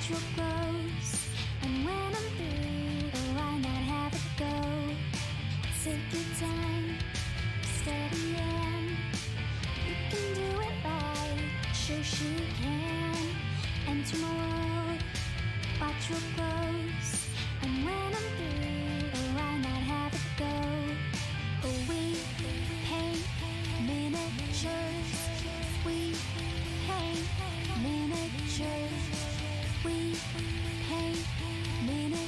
watch what grows. And when I'm through, oh, why not have it go? Take your time, steady and you can do it right. Shoshie can enter my world, watch what grows. And when I'm through, oh, why not have it go? Oh, we paint miniatures. We paint miniatures. We paint miniatures.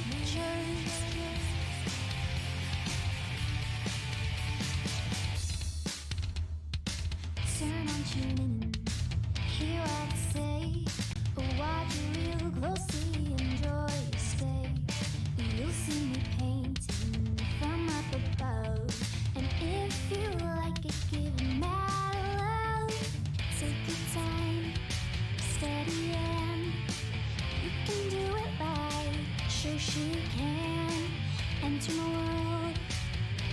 Turn on, tune in, hear what I say. Watch real closely, enjoy your stay. You'll see me painting from up above. And if you like it, give it mad love. Take your time, steady and you can do it right. Shoshie can enter my world,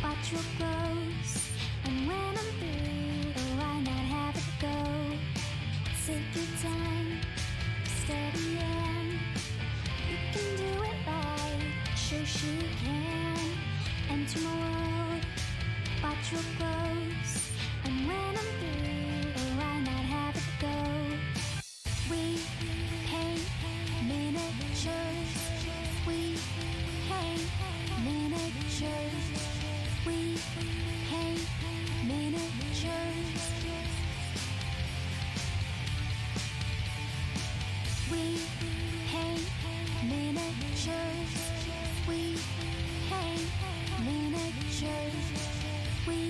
watch what grows. And when I'm through, oh, why not have it go? Take your time, steady and you can do it right. Shoshie can enter my world, watch what grows. And when I'm through, oh, why not have it go? We paint miniatures. We paint miniatures. We paint miniatures. We paint miniatures. We paint miniatures.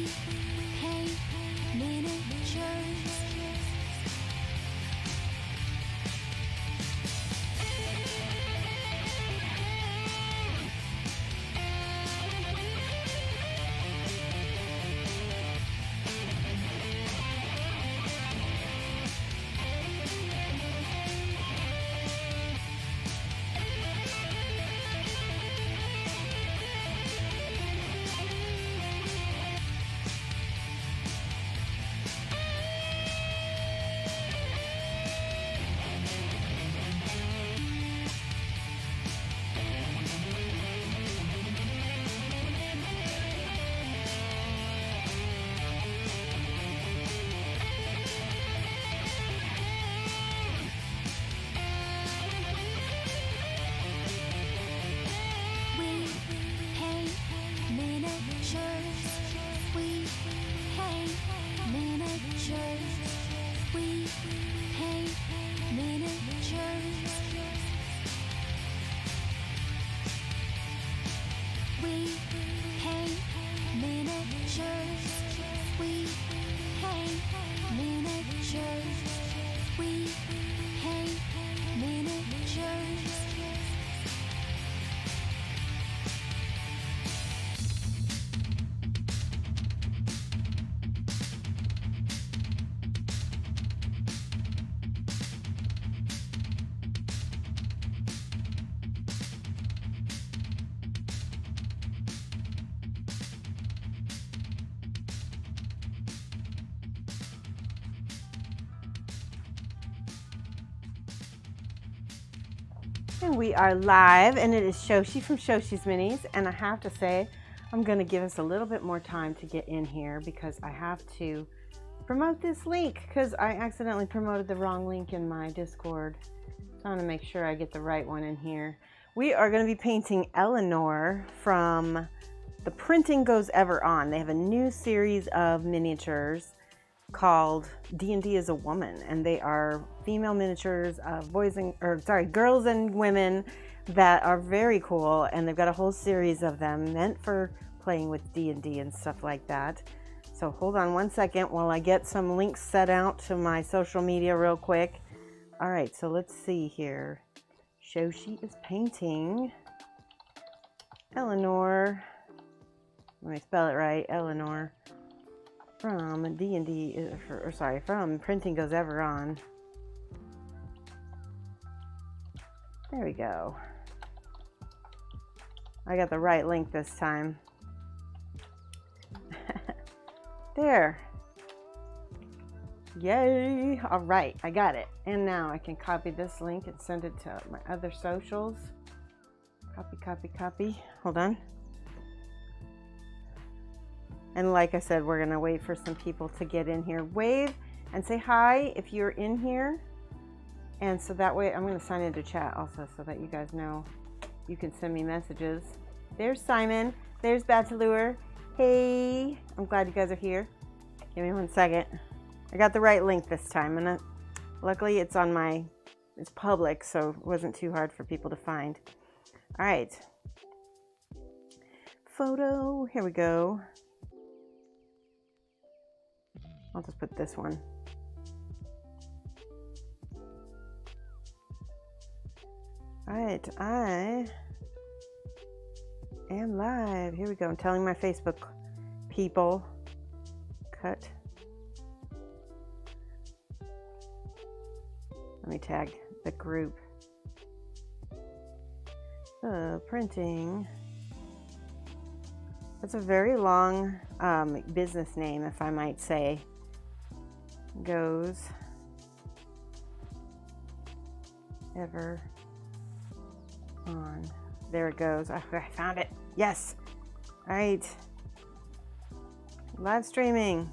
We paint miniatures. And we are live, and it is Shoshie from Shoshie's Minis, and I have to say I'm going to give us a little bit more time to get in here because I have to promote this link because I accidentally promoted the wrong link in my Discord. So I want to make sure I get the right one in here. We are going to be painting Elenore from The Printing Goes Ever On. They have a new series of miniatures called D&D as a Woman, and they are female miniatures of girls and women that are very cool, and they've got a whole series of them meant for playing with D&D and stuff like that. So hold on one second while I get some links set out to my social media real quick. All right, so let's see here. Shoshie is painting Elenore. Let me spell it right, Elenore. From D&D, from Printing Goes Ever On. There we go. I got the right link this time. There. Yay! All right, I got it. And now I can copy this link and send it to my other socials. Copy, copy, copy. Hold on. And like I said, we're gonna wait for some people to get in here. Wave and say hi if you're in here. And so that way, I'm gonna sign into chat also so that you guys know you can send me messages. There's Simon, there's Batalure. Hey, I'm glad you guys are here. Give me 1 second. I got the right link this time, and luckily it's public, so it wasn't too hard for people to find. All right. Photo, here we go. I'll just put this one. All right, I am live. Here we go. I'm telling my Facebook people. Cut. Let me tag the group. Printing. That's a very long business name, if I might say. Goes ever on. There it goes. Oh, I found it. Yes. All right. Live streaming.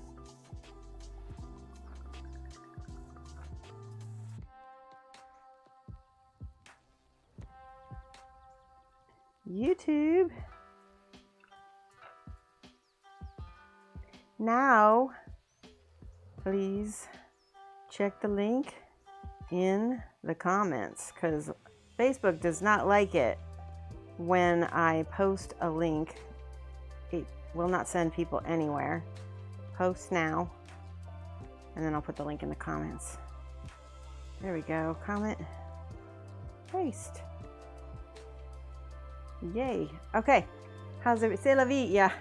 YouTube. Now, please check the link in the comments, because Facebook does not like it when I post a link. It will not send people anywhere. Post now, and then I'll put the link in the comments. There we go. Comment. Paste. Yay. Okay. How's it? C'est la vie. Yeah.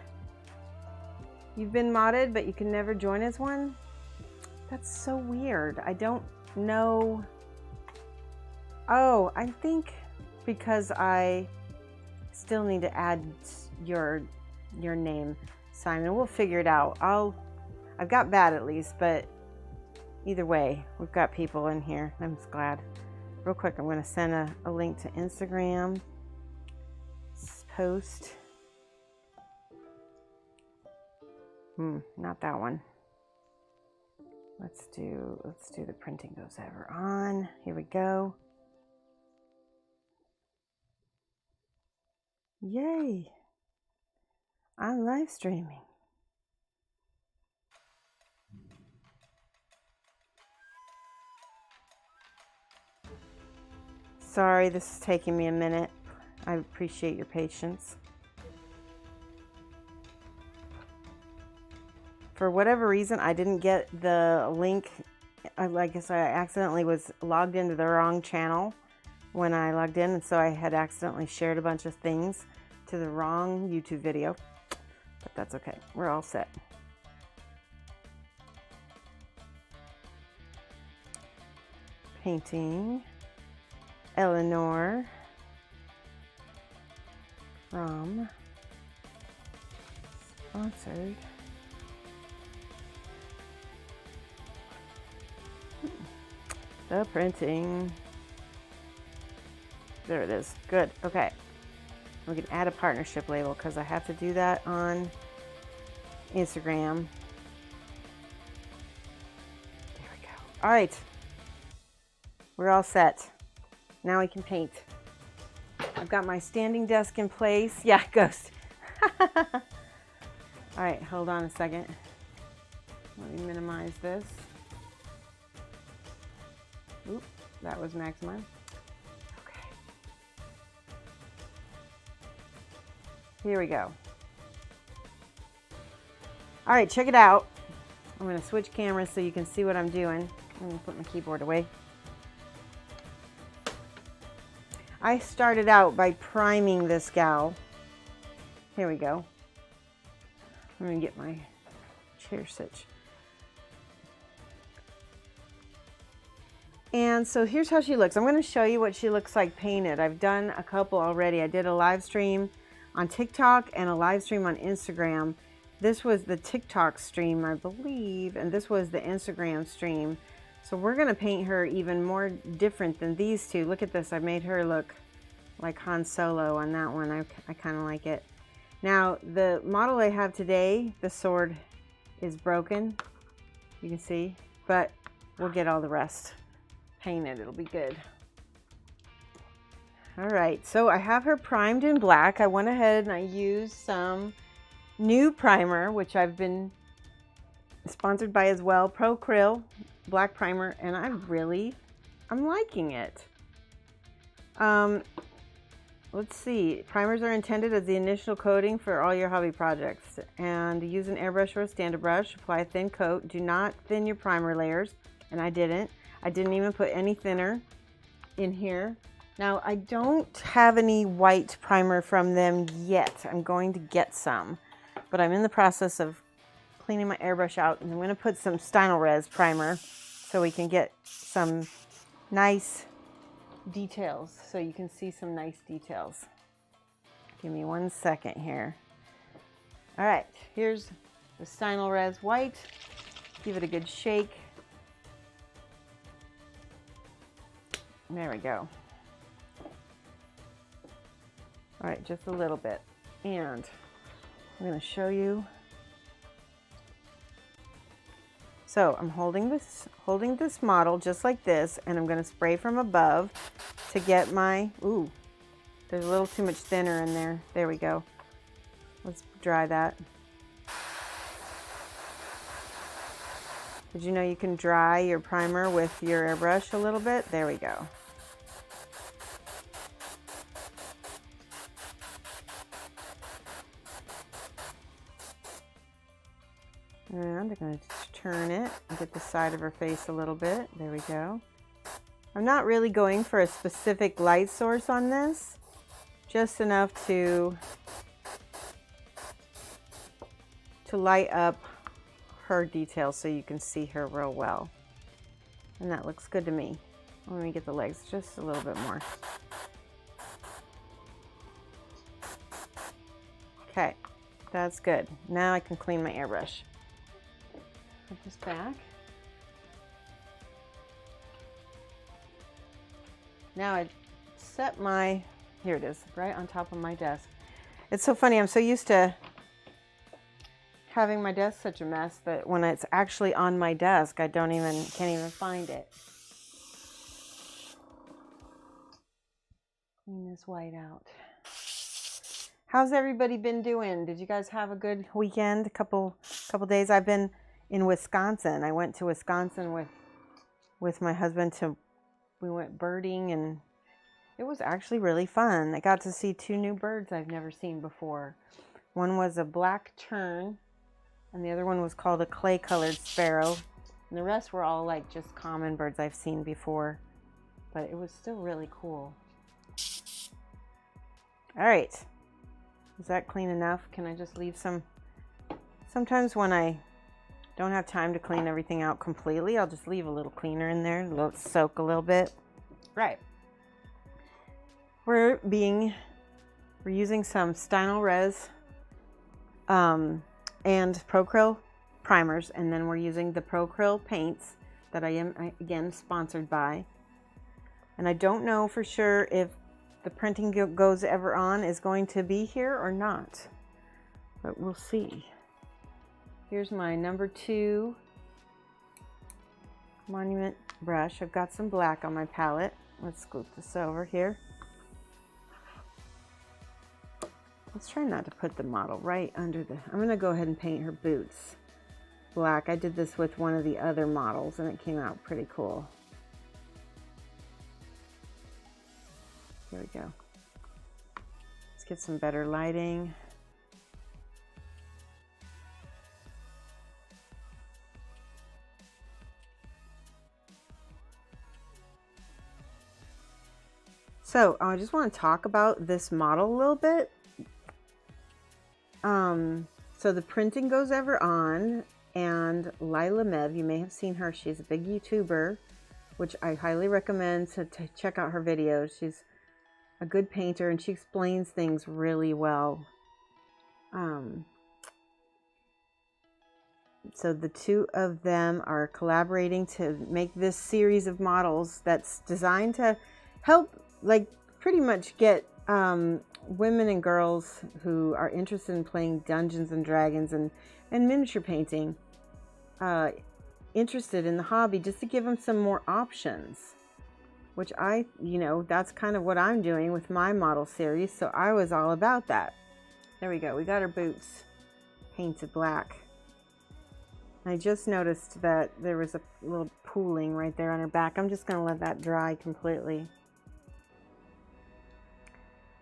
You've been modded, but you can never join as one? That's so weird. I don't know. Oh, I think because I still need to add your name, Simon. We'll figure it out. I've got that at least, but either way, we've got people in here. I'm just glad. Real quick, I'm going to send a link to Instagram. Post. Not that one. Let's do the printing goes ever on. Here we go. Yay. I'm live streaming. Sorry, this is taking me a minute. I appreciate your patience. For whatever reason, I didn't get the link. I guess I accidentally was logged into the wrong channel when I logged in, and so I had accidentally shared a bunch of things to the wrong YouTube video. But that's okay. We're all set. Painting. Elenore. From sponsored the printing. There it is. Good. Okay. We can add a partnership label because I have to do that on Instagram. There we go. All right. We're all set. Now we can paint. I've got my standing desk in place. Yeah, ghost. All right, hold on a second. Let me minimize this. Oop, that was maximum. Okay. Here we go. All right, check it out. I'm going to switch cameras so you can see what I'm doing. I'm going to put my keyboard away. I started out by priming this gal. Here we go. Let me get my chair sit. And so here's how she looks. I'm going to show you what she looks like painted. I've done a couple already. I did a live stream on TikTok and a live stream on Instagram. this was the TikTok stream, I believe, and this was the Instagram stream. So we're gonna paint her even more different than these two. Look at this, I made her look like Han Solo on that one. I kind of like it. Now, the model I have today, the sword is broken, you can see, but we'll get all the rest painted, it'll be good. All right, so I have her primed in black. I went ahead and I used some new primer, which I've been sponsored by as well, Pro Krill black primer, and I'm liking it. Let's see, primers are intended as the initial coating for all your hobby projects, and use an airbrush or a standard brush, apply a thin coat. Do not thin your primer layers, and I didn't even put any thinner in here. Now, I don't have any white primer from them yet. I'm going to get some, but I'm in the process of cleaning my airbrush out, and I'm going to put some Stynylrez primer so we can get some nice details, so you can see some nice details. Give me 1 second here. All right, here's the Stynylrez white. Give it a good shake. There we go. All right, just a little bit. And I'm going to show you. So I'm holding this model just like this, and I'm going to spray from above to get my, ooh, there's a little too much thinner in there. There we go. Let's dry that. Did you know you can dry your primer with your airbrush a little bit? There we go. And I'm going to turn it and get the side of her face a little bit. There we go. I'm not really going for a specific light source on this, just enough to light up her details so you can see her real well. And that looks good to me. Let me get the legs just a little bit more. Okay, that's good. Now I can clean my airbrush. Put this back. Now I set my, here it is, right on top of my desk. It's so funny, I'm so used to having my desk such a mess that when it's actually on my desk, I can't even find it. Clean this white out. How's everybody been doing? Did you guys have a good weekend? A couple days. I've been in Wisconsin. I went to Wisconsin with my husband we went birding, and it was actually really fun. I got to see 2 new birds I've never seen before. One was a black tern, and the other one was called a clay-colored sparrow. And the rest were all like just common birds I've seen before, but it was still really cool. All right, is that clean enough? Can I just leave some? Sometimes when I don't have time to clean everything out completely, I'll just leave a little cleaner in there, let it soak a little bit. Right. We're using some Stynylrez and Pro Krill primers, and then we're using the Pro Krill paints that I am, again, sponsored by. And I don't know for sure if the printing goes ever on is going to be here or not, but we'll see. Here's my number 2 Monument brush. I've got some black on my palette. Let's scoop this over here. Let's try not to put the model right under the, I'm gonna go ahead and paint her boots black. I did this with one of the other models and it came out pretty cool. Here we go. Let's get some better lighting. So I just want to talk about this model a little bit. So the printing goes ever on, and Lila Mev, you may have seen her. She's a big YouTuber, which I highly recommend to check out her videos. She's a good painter and she explains things really well. So the two of them are collaborating to make this series of models that's designed to help, like, pretty much get women and girls who are interested in playing Dungeons and Dragons and miniature painting interested in the hobby, just to give them some more options, which that's kind of what I'm doing with my model series. So I was all about that. There we go. We got her boots painted black. I just noticed that there was a little pooling right there on her back. I'm just going to let that dry completely.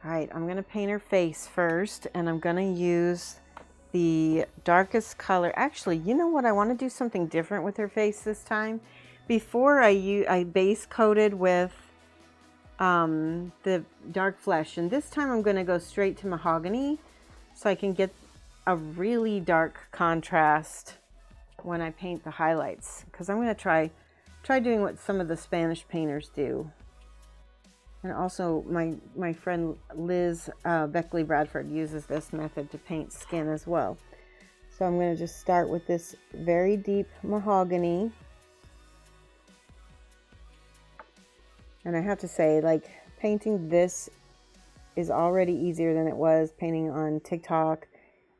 All right, I'm going to paint her face first, and I'm going to use the darkest color. Actually, you know what? I want to do something different with her face this time. Before I base coated with the dark flesh, and this time I'm going to go straight to mahogany so I can get a really dark contrast when I paint the highlights, because I'm going to try doing what some of the Spanish painters do. And also my friend Liz Beckley Bradford uses this method to paint skin as well. So I'm going to just start with this very deep mahogany. And I have to say, like, painting this is already easier than it was painting on TikTok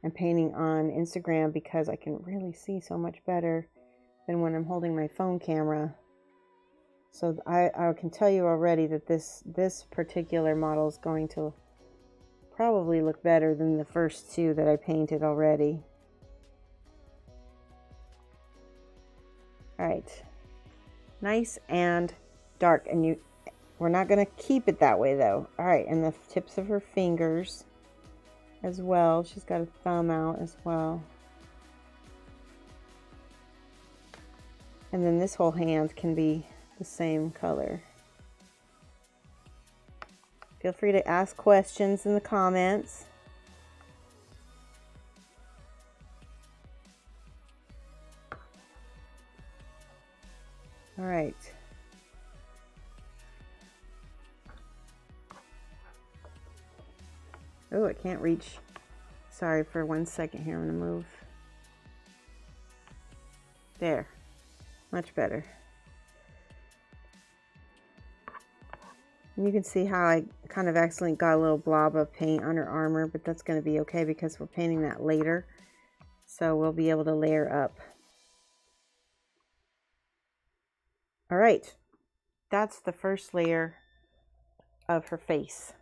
and painting on Instagram, because I can really see so much better than when I'm holding my phone camera. So I can tell you already that this particular model is going to probably look better than the first two that I painted already. All right, nice and dark, and we're not going to keep it that way though. All right, and the tips of her fingers as well. She's got a thumb out as well. And then this whole hand can be the same color. Feel free to ask questions in the comments. All right. Oh, I can't reach. Sorry for 1 second here. I'm going to move. There. Much better. And you can see how I kind of accidentally got a little blob of paint on her armor, but that's going to be okay because we're painting that later. So we'll be able to layer up. All right. That's the first layer of her face.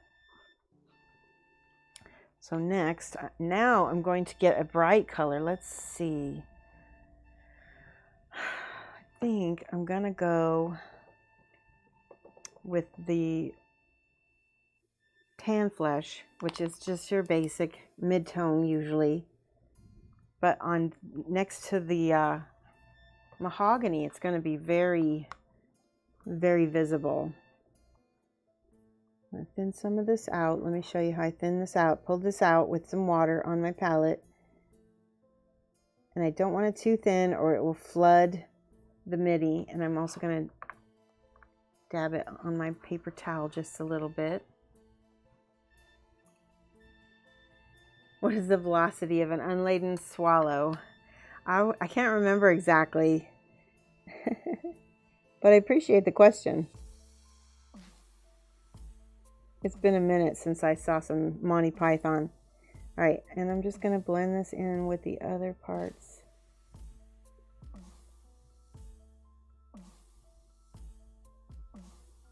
So next, now I'm going to get a bright color. Let's see. I think I'm going to go with the tan flesh, which is just your basic mid-tone usually. But on next to the mahogany, it's going to be very, very visible. I'm going to thin some of this out. Let me show you how I thin this out. Pull this out with some water on my palette. And I don't want it too thin or it will flood the midi. And I'm also going to dab it on my paper towel just a little bit. What is the velocity of an unladen swallow? I can't remember exactly. But I appreciate the question. It's been a minute since I saw some Monty Python. All right, and I'm just going to blend this in with the other parts.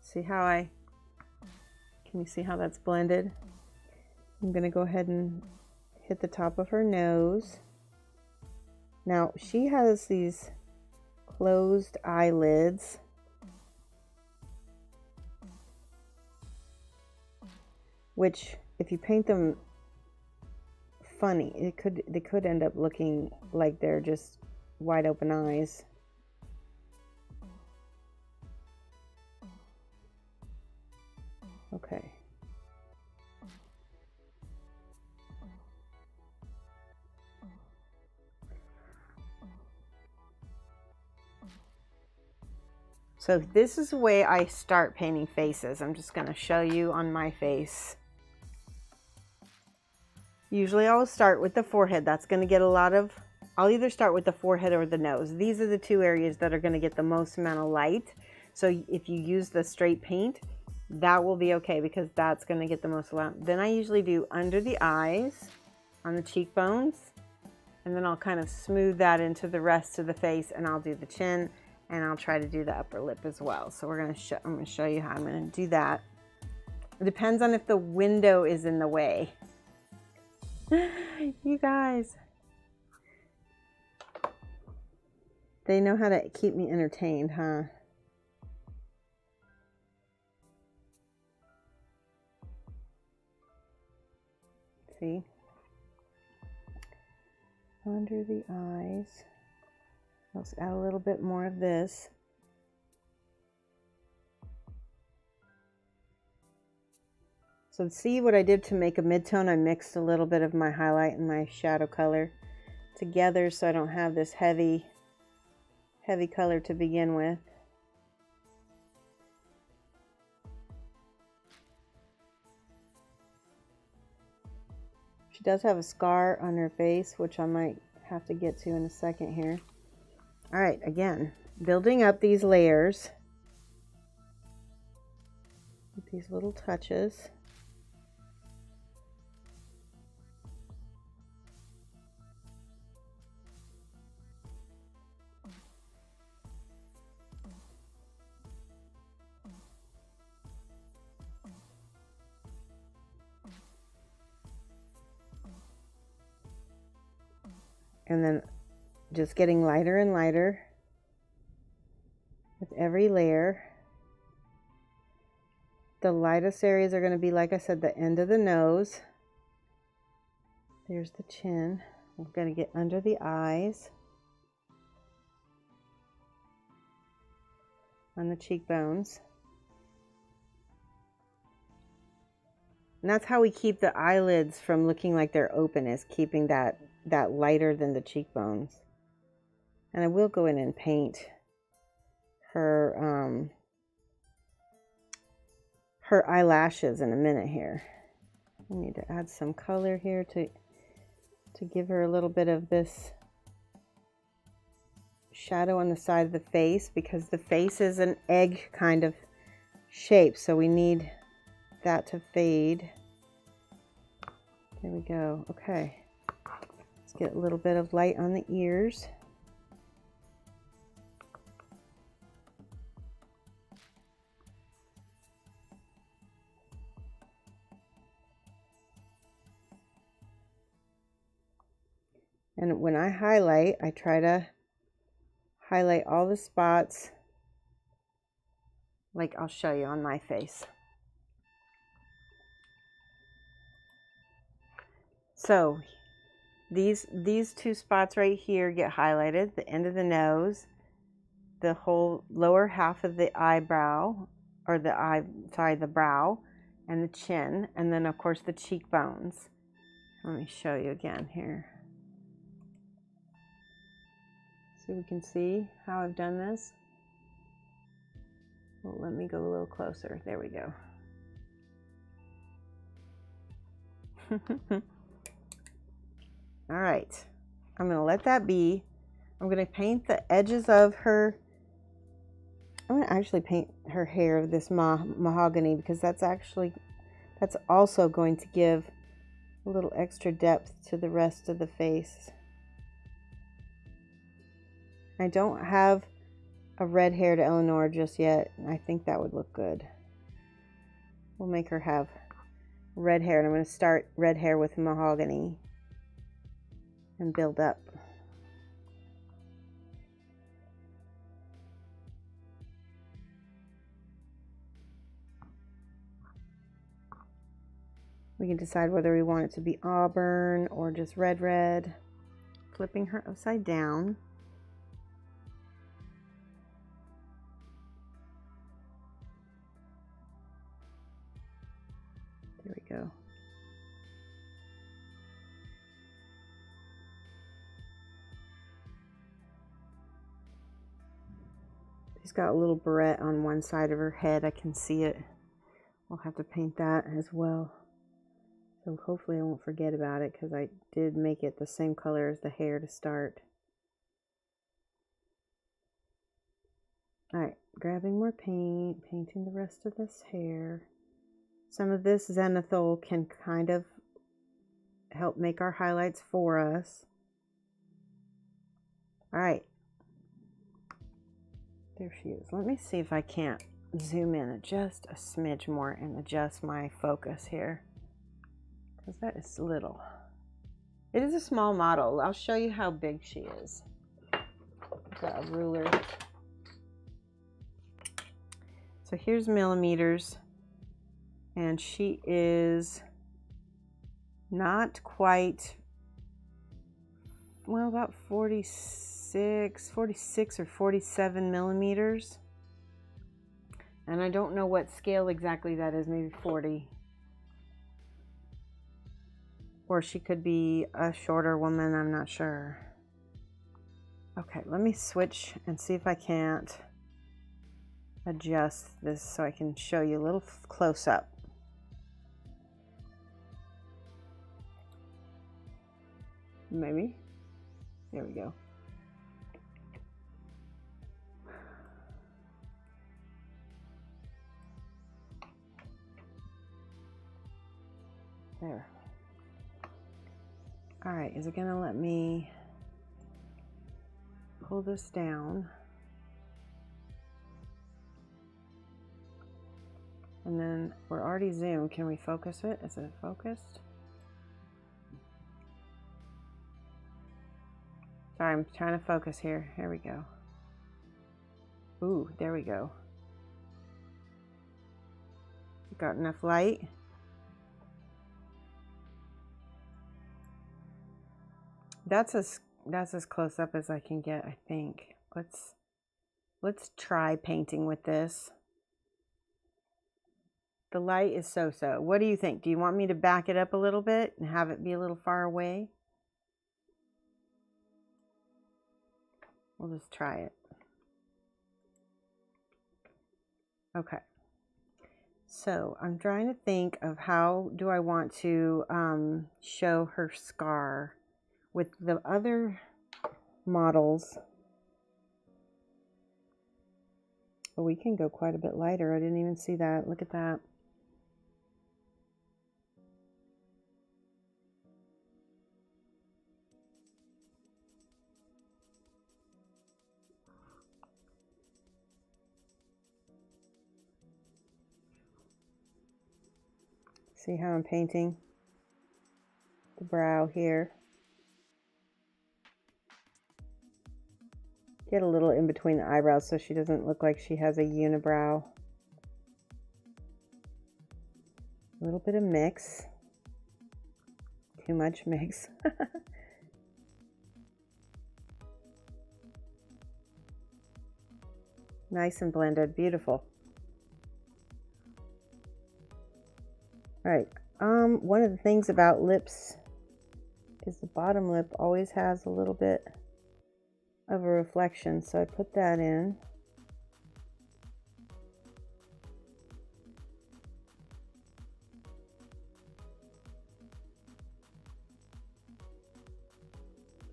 See how can you see how that's blended? I'm going to go ahead and hit the top of her nose. Now, she has these closed eyelids. Which, if you paint them funny, they could end up looking like they're just wide open eyes. Okay. So this is the way I start painting faces. I'm just going to show you on my face. Usually I'll start with the forehead. That's going to get a lot of I'll either start with the forehead or the nose. These are the two areas that are going to get the most amount of light. So if you use the straight paint, that will be okay because that's going to get the most amount. Then I usually do under the eyes, on the cheekbones, and then I'll kind of smooth that into the rest of the face, and I'll do the chin, and I'll try to do the upper lip as well. So I'm going to show you how I'm going to do that. It depends on if the window is in the way. You guys, they know how to keep me entertained, huh? See? Under the eyes. Let's add a little bit more of this. So see what I did to make a mid-tone? I mixed a little bit of my highlight and my shadow color together so I don't have this heavy color to begin with. She does have a scar on her face, which I might have to get to in a second here. All right, again, building up these layers with these little touches. And then just getting lighter and lighter with every layer. The lightest areas are going to be, like I said, the end of the nose. There's the chin. We're going to get under the eyes, on the cheekbones. And that's how we keep the eyelids from looking like they're open, is keeping that lighter than the cheekbones. And I will go in and paint her her eyelashes in a minute here. I need to add some color here to give her a little bit of this shadow on the side of the face, because the face is an egg kind of shape, so we need that to fade. There we go. Okay. Let's get a little bit of light on the ears. And when I highlight, I try to highlight all the spots like I'll show you on my face. So these two spots right here get highlighted, the end of the nose, the whole lower half of the eyebrow, or the brow, and the chin, and then of course the cheekbones. Let me show you again here. So we can see how I've done this. Well, let me go a little closer. There we go. All right, I'm going to let that be. I'm going to paint the edges of her. I'm going to actually paint her hair of this mahogany, because that's also going to give a little extra depth to the rest of the face. I don't have a red haired Elenore just yet. I think that would look good. We'll make her have red hair, and I'm going to start red hair with mahogany and build up. We can decide whether we want it to be auburn or just red. Flipping her upside down. There we go. She's got a little barrette on one side of her head. I can see it. We'll have to paint that as well. So hopefully I won't forget about it because I did make it the same color as the hair to start. Alright, grabbing more paint, painting the rest of this hair. Some of this zenithal can kind of help make our highlights for us. Alright. There she is. Let me see if I can't zoom in just a smidge more and adjust my focus here. Because that is little. It is a small model. I'll show you how big she is. I've got a ruler. So here's millimeters. And she is not quite, well, about 46 or 47 millimeters. And I don't know what scale exactly that is, maybe 40. Or she could be a shorter woman, I'm not sure. Okay, let me switch and see if I can't adjust this so I can show you a little close up. Maybe. There we go. There. All right, is it gonna let me pull this down? And then we're already zoomed. Can we focus it? Is it focused? Sorry, I'm trying to focus here. Here we go. Ooh, there we go. Got enough light? That's as close up as I can get, I think. Let's try painting with this. The light is so-so. What do you think? Do you want me to back it up a little bit and have it be a little far away? We'll just try it. Okay. So I'm trying to think of how do I want to show her scar. With the other models, oh, we can go quite a bit lighter. I didn't even see that. Look at that. See how I'm painting the brow here? Get a little in between the eyebrows so she doesn't look like she has a unibrow. A little bit of mix. Too much mix. Nice and blended. Beautiful. All right. One of the things about lips is the bottom lip always has a little bit of a reflection, so I put that in.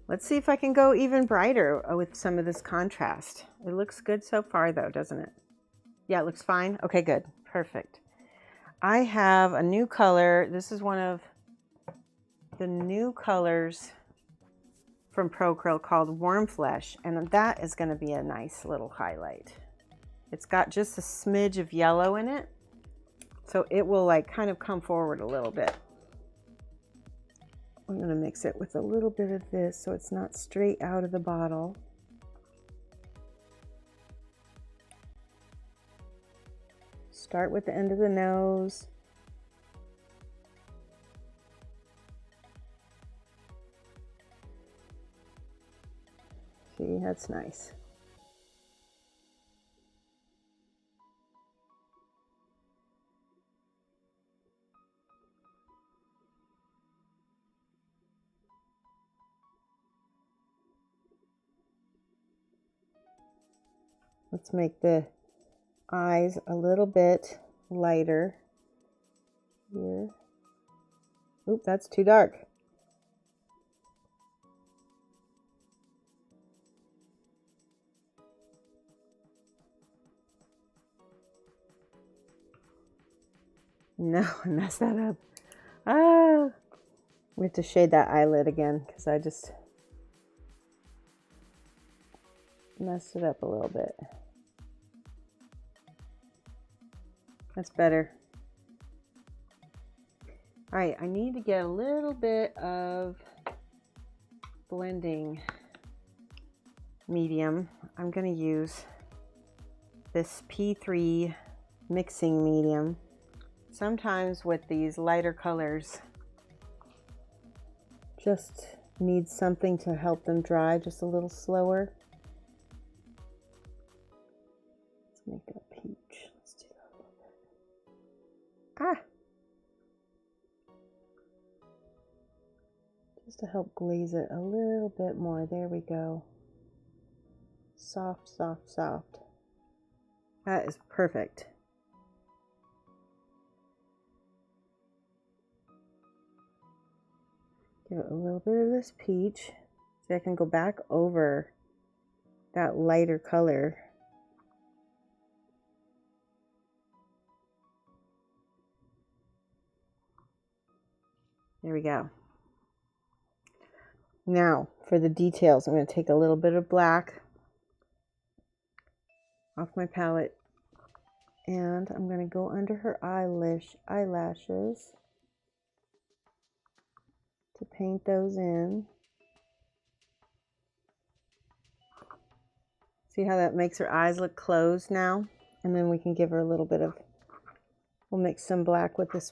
Let's see if I can go even brighter with some of this contrast. It looks good so far though, doesn't it? Yeah, it looks fine. Okay, good. Perfect. I have a new color. This is one of the new colors from Procryl called Warm Flesh, and that is going to be a nice little highlight. It's got just a smidge of yellow in it, so it will like kind of come forward a little bit. I'm going to mix it with a little bit of this so it's not straight out of the bottle. Start with the end of the nose. See, that's nice. Let's make the eyes a little bit lighter here. Oop, that's too dark. No, I messed that up. Ah, we have to shade that eyelid again because I just messed it up a little bit. That's better. All right, I need to get a little bit of blending medium. I'm going to use this P3 mixing medium. Sometimes with these lighter colors, just need something to help them dry just a little slower. Let's make that peach. Let's do that a little bit. Ah! Just to help glaze it a little bit more. There we go. Soft, soft, soft. That is perfect. Give it a little bit of this peach so I can go back over that lighter color. There we go. Now for the details, I'm going to take a little bit of black off my palette and I'm going to go under her eyelashes to paint those in. See how that makes her eyes look closed now? And then we can give her a little bit of, we'll mix some black with this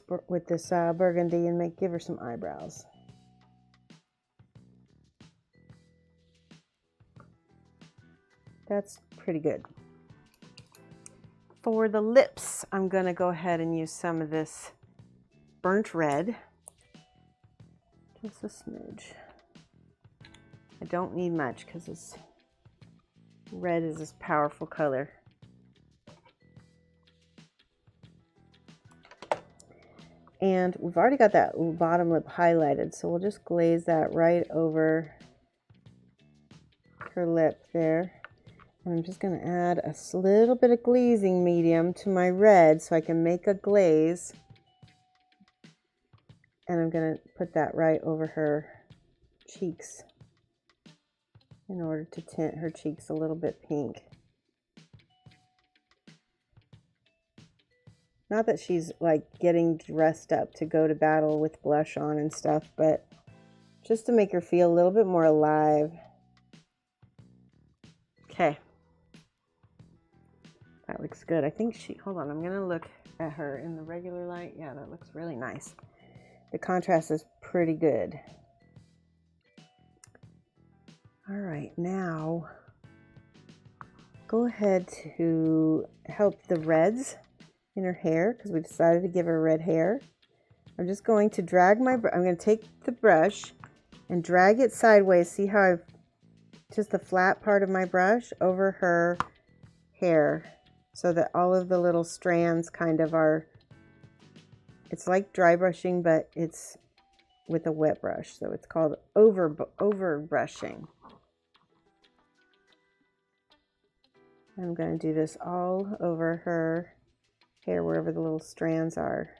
burgundy and give her some eyebrows. That's pretty good. For the lips, I'm going to go ahead and use some of this burnt red. Just a smidge. I don't need much because this red is this powerful color. And we've already got that bottom lip highlighted, so we'll just glaze that right over her lip there. And I'm just going to add a little bit of glazing medium to my red so I can make a glaze. And I'm going to put that right over her cheeks in order to tint her cheeks a little bit pink. Not that she's like getting dressed up to go to battle with blush on and stuff, but just to make her feel a little bit more alive. Okay. That looks good. I think hold on, I'm going to look at her in the regular light. Yeah, that looks really nice. The contrast is pretty good. All right, now go ahead to help the reds in her hair because we decided to give her red hair. I'm just going to drag I'm going to take the brush and drag it sideways. See how I've just the flat part of my brush over her hair so that all of the little strands kind of are, it's like dry brushing, but it's with a wet brush. So it's called over brushing. I'm going to do this all over her hair, wherever the little strands are.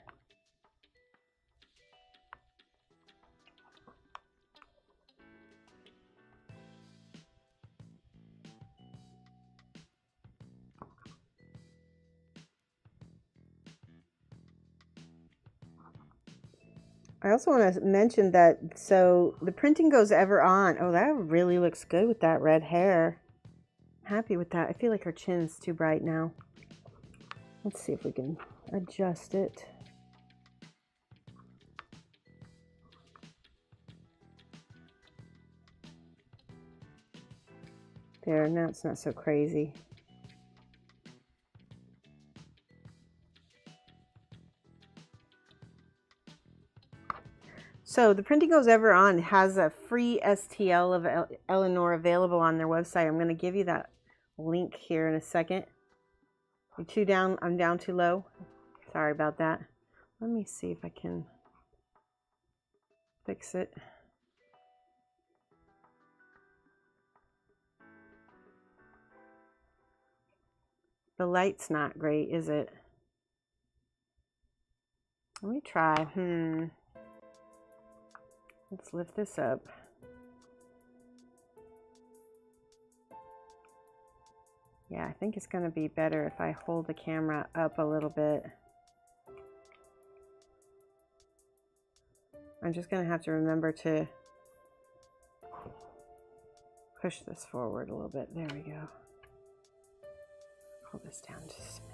I also want to mention that, so the printing goes ever on. Oh, that really looks good with that red hair. I'm happy with that. I feel like her chin's too bright now. Let's see if we can adjust it. There, now it's not so crazy. So the Printing Goes Ever On has a free STL of Elenore available on their website. I'm going to give you that link here in a second. You're too down. I'm down too low. Sorry about that. Let me see if I can fix it. The light's not great, is it? Let me try. Let's lift this up. Yeah, I think it's going to be better if I hold the camera up a little bit. I'm just going to have to remember to push this forward a little bit. There we go. Hold this down just a smidge.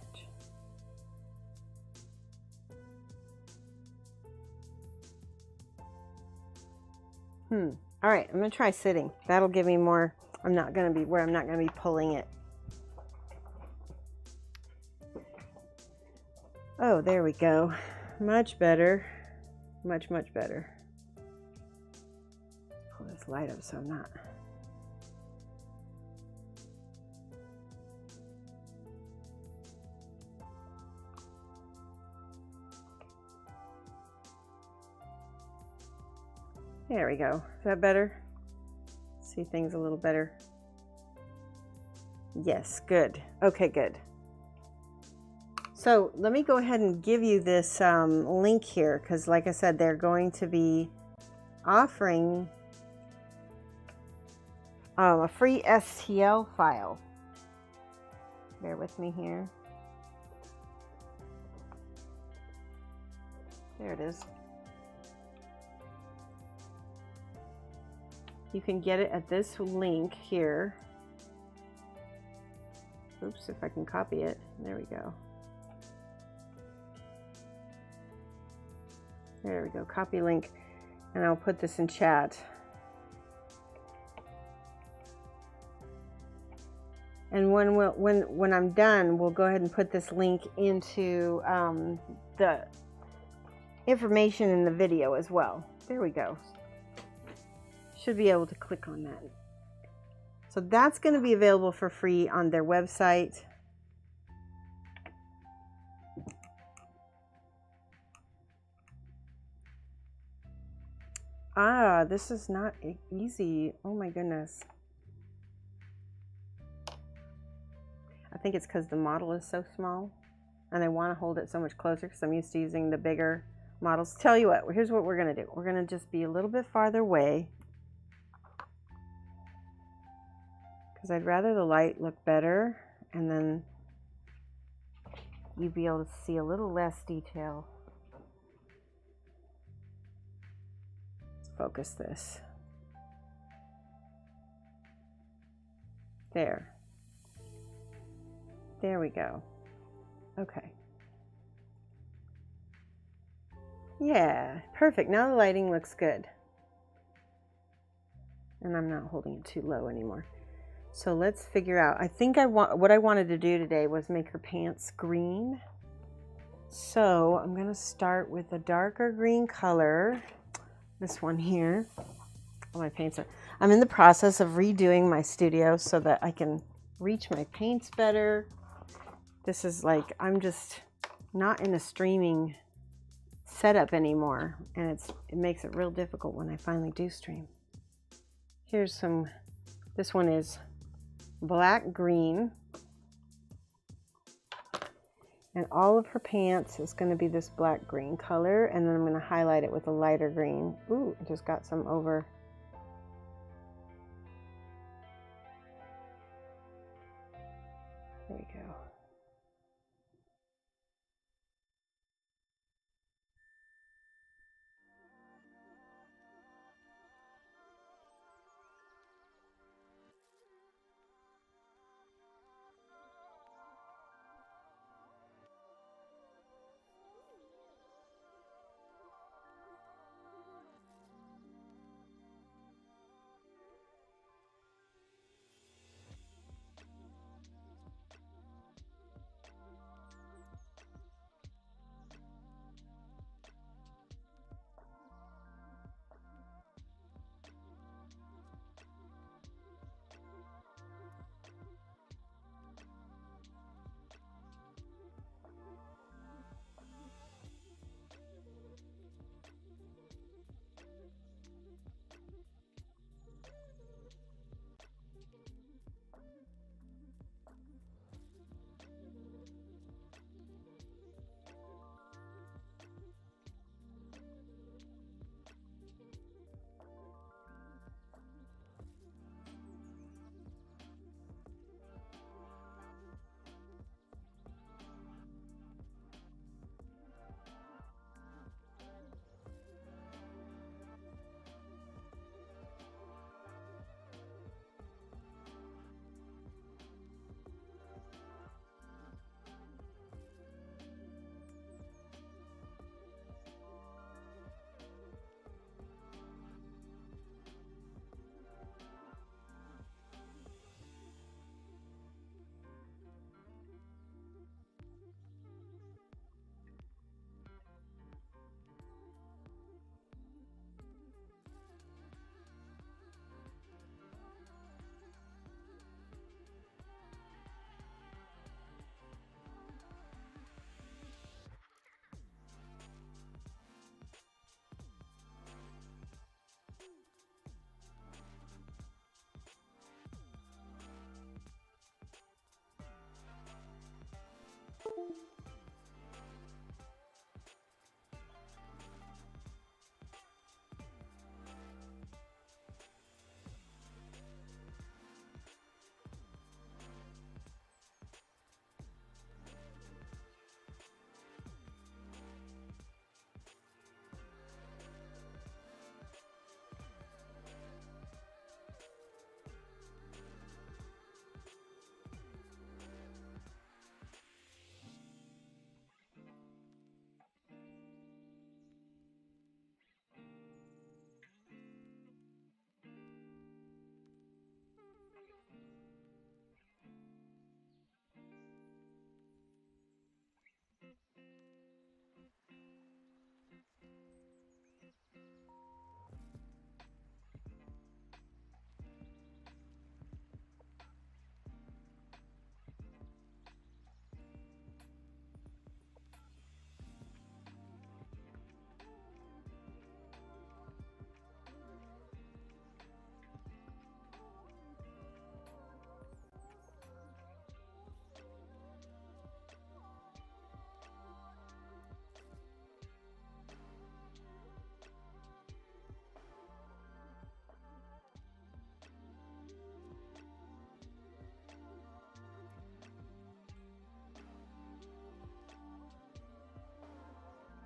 All right, I'm going to try sitting. That'll give me more. I'm not going to be pulling it. Oh, there we go. Much better. Much better. Pull this light up so I'm not. There we go. Is that better? See things a little better. Yes, good. Okay, good. So let me go ahead and give you this link here, because like I said, they're going to be offering a free STL file. Bear with me here. There it is. You can get it at this link here. Oops, if I can copy it. There we go. There we go, copy link, and I'll put this in chat. And when I'm done, we'll go ahead and put this link into the information in the video as well. There we go. Should be able to click on that. So that's going to be available for free on their website. Ah, this is not easy. Oh my goodness. I think it's because the model is so small and I want to hold it so much closer because I'm used to using the bigger models. Tell you what, here's what we're going to do. We're going to just be a little bit farther away because I'd rather the light look better and then you'd be able to see a little less detail. Focus this. There. There we go. Okay. Yeah, perfect. Now the lighting looks good. And I'm not holding it too low anymore. So let's figure out. I think what I wanted to do today was make her pants green. So I'm going to start with a darker green color. This one here. All my paints are. I'm in the process of redoing my studio so that I can reach my paints better. This is like, I'm just not in a streaming setup anymore, and it makes it real difficult when I finally do stream. Here's some. This one is black green. And all of her pants is going to be this black green color, and then I'm going to highlight it with a lighter green. Ooh, I just got some over. There we go.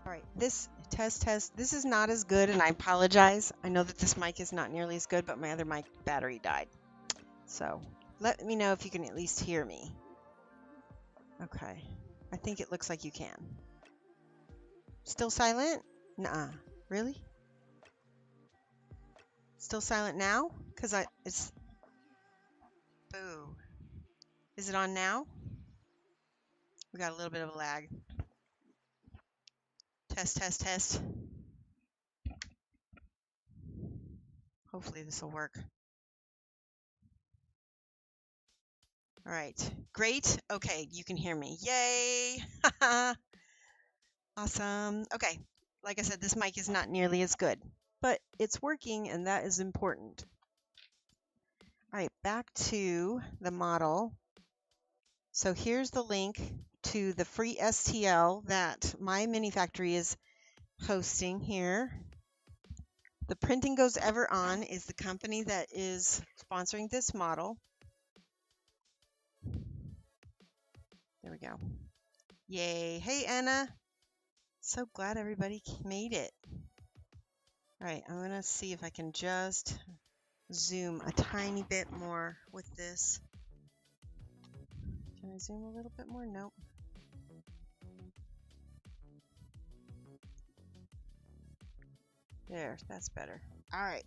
All right, this test, this is not as good, and I apologize. I know that this mic is not nearly as good, but my other mic battery died. So let me know if you can at least hear me. Okay, I think it looks like you can. Still silent? Nuh-uh. Really? Still silent now? Because it's... Boo. Is it on now? We got a little bit of a lag. Test, test, test. Hopefully this will work. All right, great. Okay, you can hear me. Yay! Awesome. Okay, like I said, this mic is not nearly as good, but it's working, and that is important. All right, back to the model. So here's the link to the free STL that my mini factory is hosting here. The Printing Goes Ever On is the company that is sponsoring this model. There we go. Yay. Hey, Anna. So glad everybody made it. All right, I'm going to see if I can just zoom a tiny bit more with this. Can I zoom a little bit more? Nope. There, that's better. All right,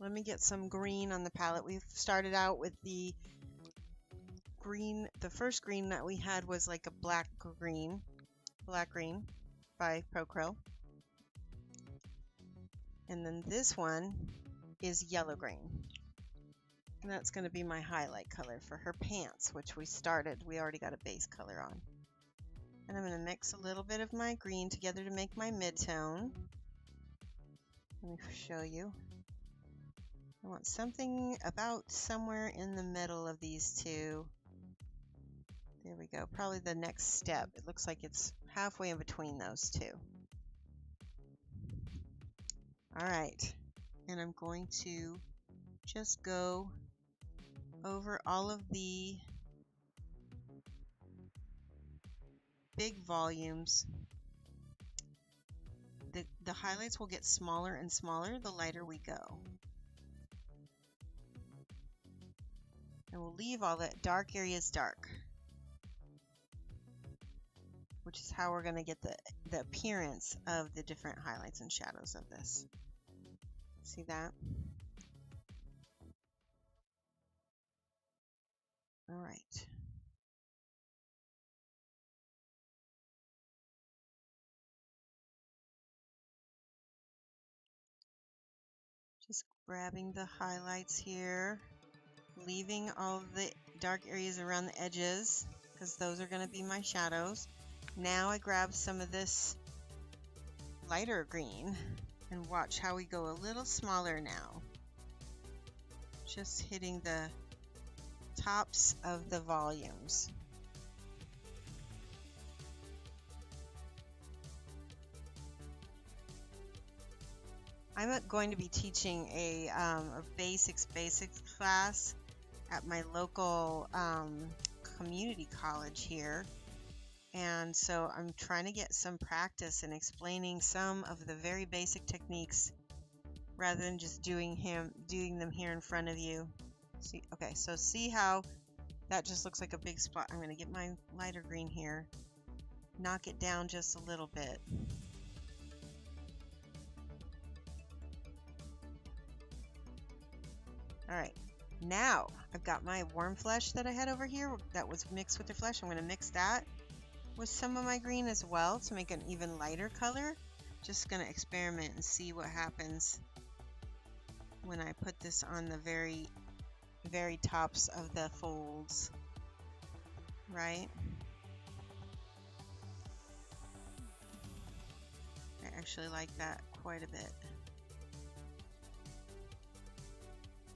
let me get some green on the palette. We've started out with the green. The first green that we had was like a black green by Procryl. And then this one is yellow green. And that's going to be my highlight color for her pants, which we already got a base color on. And I'm going to mix a little bit of my green together to make my mid-tone. Let me show you. I want something about somewhere in the middle of these two. There we go. Probably the next step. It looks like it's halfway in between those two. All right. And I'm going to just go over all of the big volumes. The highlights will get smaller and smaller the lighter we go. And we'll leave all that dark areas dark, which is how we're going to get the appearance of the different highlights and shadows of this. See that? All right. Just grabbing the highlights here, leaving all the dark areas around the edges because those are going to be my shadows. Now I grab some of this lighter green and watch how we go a little smaller now. Just hitting the tops of the volumes. I'm going to be teaching a basics class at my local community college here, and so I'm trying to get some practice in explaining some of the very basic techniques rather than just doing them here in front of you. See, okay, so see how that just looks like a big spot. I'm going to get my lighter green here, knock it down just a little bit. All right, now I've got my warm flesh that I had over here that was mixed with the flesh. I'm going to mix that with some of my green as well to make an even lighter color. Just going to experiment and see what happens when I put this on the very, very tops of the folds, right? I actually like that quite a bit.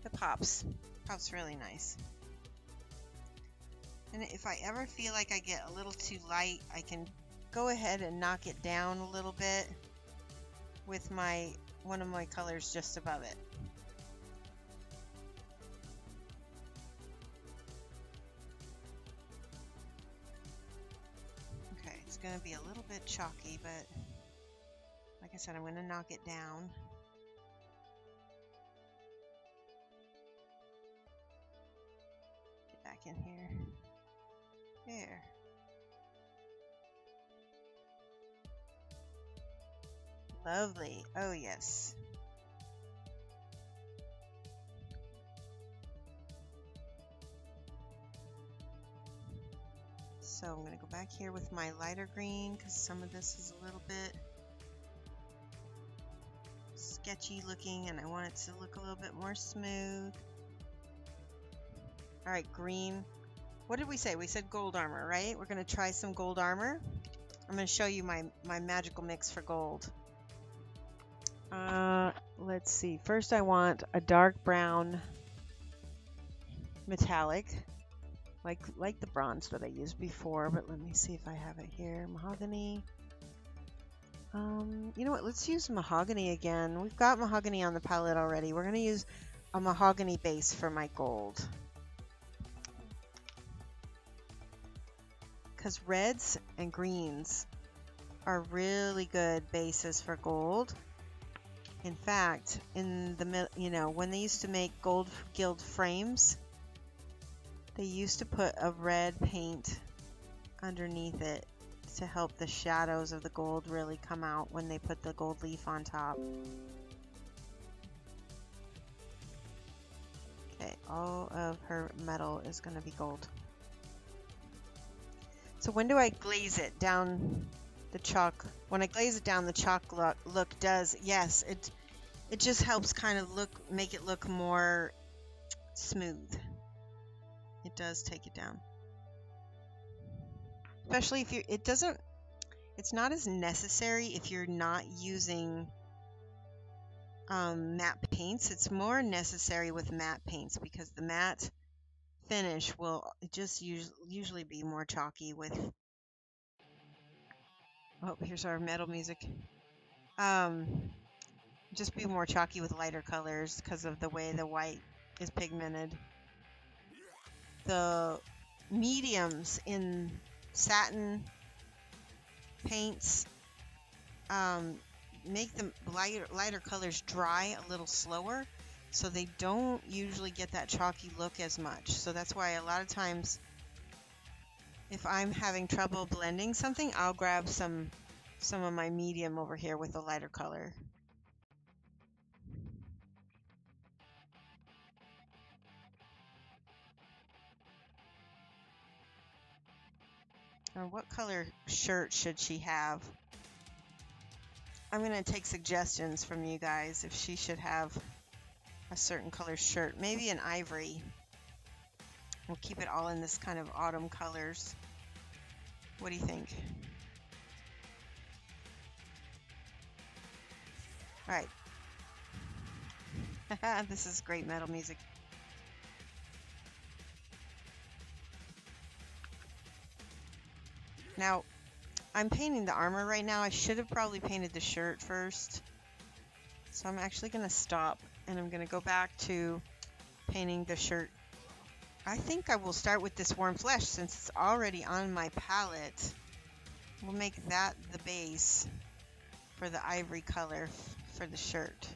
It pops really nice. And if I ever feel like I get a little too light, I can go ahead and knock it down a little bit with one of my colors just above it. Okay, it's going to be a little bit chalky, but I said, I'm going to knock it down. Get back in here. There. Lovely. Oh, yes. So I'm going to go back here with my lighter green because some of this is a little bit sketchy looking and I want it to look a little bit more smooth. All right, green. What did we say? We said gold armor, right? We're going to try some gold armor. I'm going to show you my magical mix for gold. Let's see. First I want a dark brown metallic. Like the bronze that I used before, but let me see if I have it here. Mahogany. You know what? Let's use mahogany again. We've got mahogany on the palette already. We're going to use a mahogany base for my gold. Because reds and greens are really good bases for gold. In fact, in the when they used to make gold gild frames, they used to put a red paint underneath it to help the shadows of the gold really come out when they put the gold leaf on top. Okay, all of her metal is going to be gold. So when do I glaze it down the chalk? When I glaze it down, the chalk look does, yes, it just helps kind of make it look more smooth. It does take it down. Especially if it's not as necessary if you're not using matte paints. It's more necessary with matte paints because the matte finish will just usually be more chalky with... Oh, here's our metal music. Just be more chalky with lighter colors because of the way the white is pigmented. The mediums in satin paints make the lighter colors dry a little slower, so they don't usually get that chalky look as much. So that's why a lot of times if I'm having trouble blending something, I'll grab some of my medium over here with a lighter color. Or what color shirt should she have? I'm going to take suggestions from you guys if she should have a certain color shirt. Maybe an ivory. We'll keep it all in this kind of autumn colors. What do you think? All right. This is great metal music. Now, I'm painting the armor right now. I should have probably painted the shirt first. So I'm actually going to stop and I'm going to go back to painting the shirt. I think I will start with this warm flesh since it's already on my palette. We'll make that the base for the ivory color for the shirt.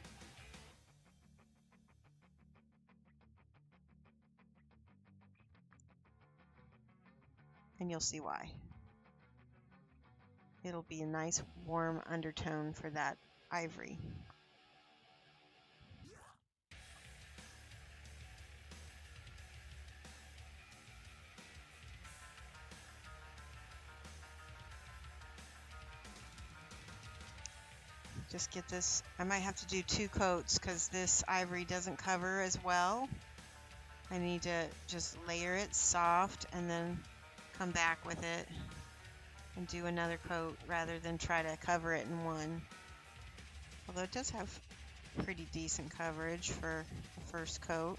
And you'll see why. It'll be a nice warm undertone for that ivory. Just get this. I might have to do 2 coats because this ivory doesn't cover as well. I need to just layer it soft and then come back with it and do another coat rather than try to cover it in one. Although it does have pretty decent coverage for the first coat.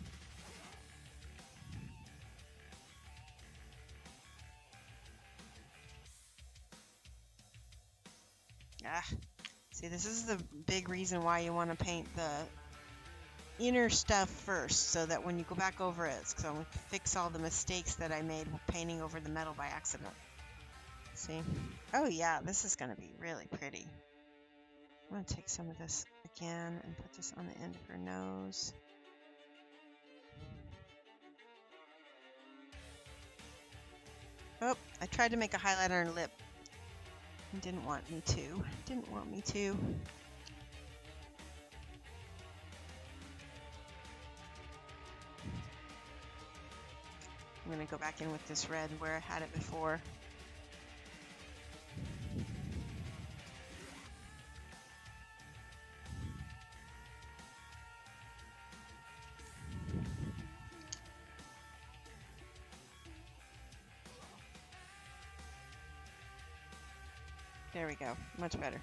See, this is the big reason why you want to paint the inner stuff first, so that when you go back over it, so I'm going to fix all the mistakes that I made painting over the metal by accident. See? Oh yeah, this is going to be really pretty. I'm going to take some of this again and put this on the end of her nose. Oh, I tried to make a highlight on her lip. Didn't want me to. Didn't want me to. I'm going to go back in with this red where I had it before. There we go, much better.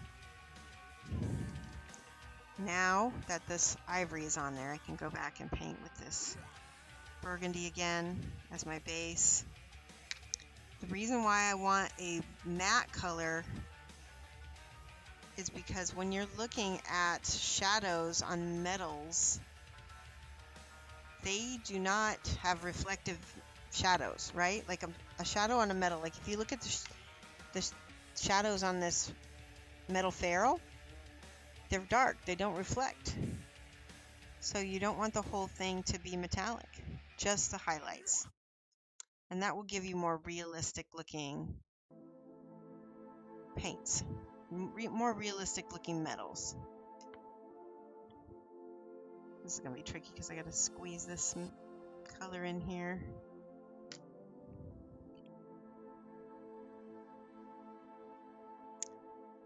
Now that this ivory is on there, I can go back and paint with this burgundy again as my base. The reason why I want a matte color is because when you're looking at shadows on metals, they do not have reflective shadows, right? Like a shadow on a metal, like if you look at the shadows on this metal ferrule, they're dark, they don't reflect. So you don't want the whole thing to be metallic, just the highlights. And that will give you more realistic looking paints, more realistic looking metals. This is gonna be tricky because I gotta squeeze this color in here.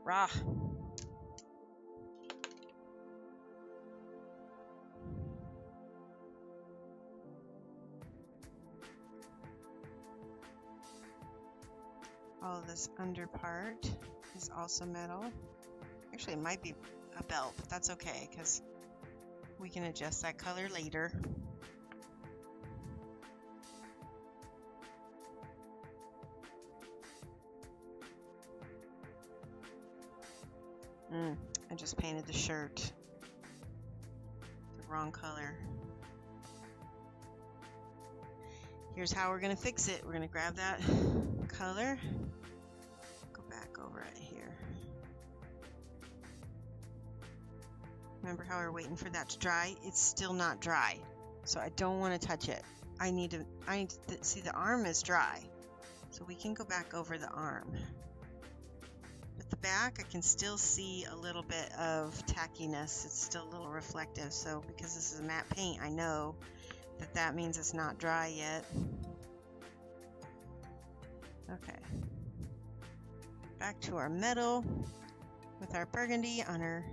Rah. All of this under part is also metal. Actually, it might be a belt, but that's okay because we can adjust that color later. I just painted the shirt the wrong color. Here's how we're going to fix it. We're going to grab that color, go back over it here. Remember how we're waiting for that to dry? It's still not dry, so I don't want to touch it. I need to see the arm is dry, so we can go back over the arm. But the back, I can still see a little bit of tackiness. It's still a little reflective, so because this is a matte paint, I know that means it's not dry yet. Okay. Back to our metal with our burgundy on her.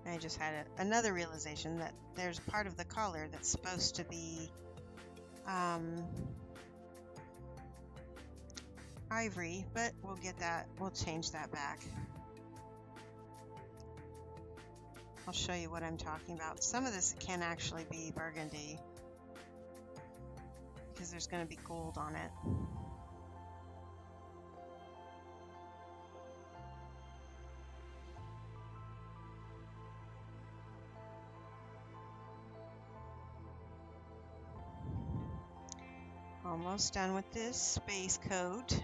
I just had another realization that there's part of the collar that's supposed to be ivory, but we'll get that, we'll change that back. I'll show you what I'm talking about. Some of this can actually be burgundy because there's going to be gold on it. Almost done with this base coat.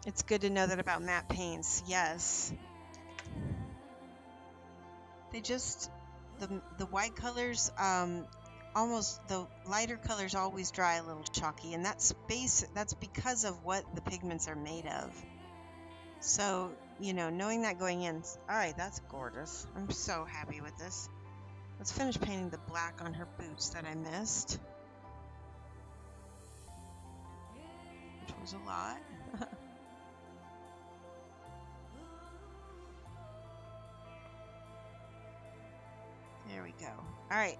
It's good to know that about matte paints. Yes. They just, the white colors, almost the lighter colors always dry a little chalky, and that's because of what the pigments are made of. So, you know, knowing that going in, all right, that's gorgeous. I'm so happy with this. Let's finish painting the black on her boots that I missed, which was a lot. There we go. All right.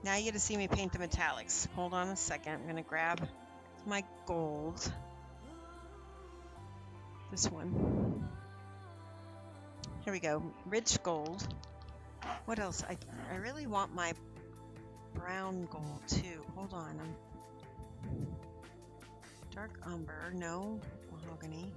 Now you get to see me paint the metallics. Hold on a second. I'm going to grab my gold. This one. Here we go. Rich gold. What else? I really want my brown gold too. Hold on. Dark umber. No. Mahogany.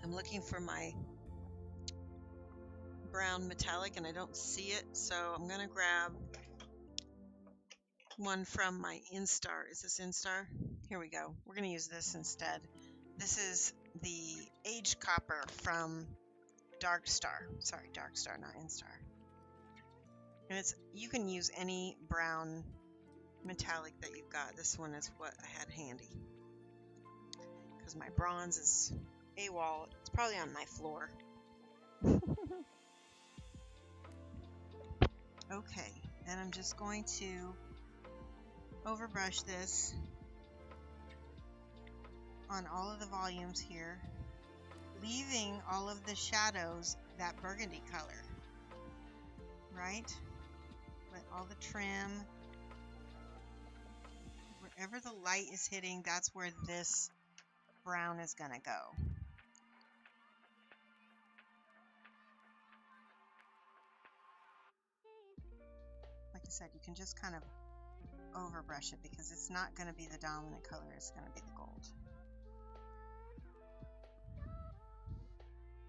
I'm looking for my brown metallic and I don't see it, so I'm gonna grab one from my Instar. Is this Instar? Here we go. We're gonna use this instead. This is the aged copper from Dark Star. Sorry, Dark Star, not Instar. And you can use any brown metallic that you've got. This one is what I had handy because my bronze is AWOL. It's probably on my floor. Okay, and I'm just going to overbrush this on all of the volumes here, leaving all of the shadows that burgundy color, right? Let all the trim, wherever the light is hitting, that's where this brown is gonna go. Like I said, you can just kind of overbrush it because it's not going to be the dominant color, it's going to be the gold.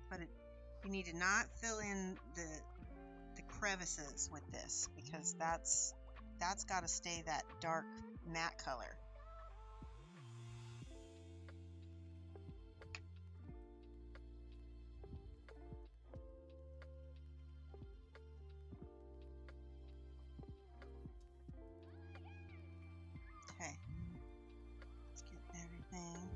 But you need to not fill in the crevices with this because that's got to stay that dark matte color. Okay, let's get everything.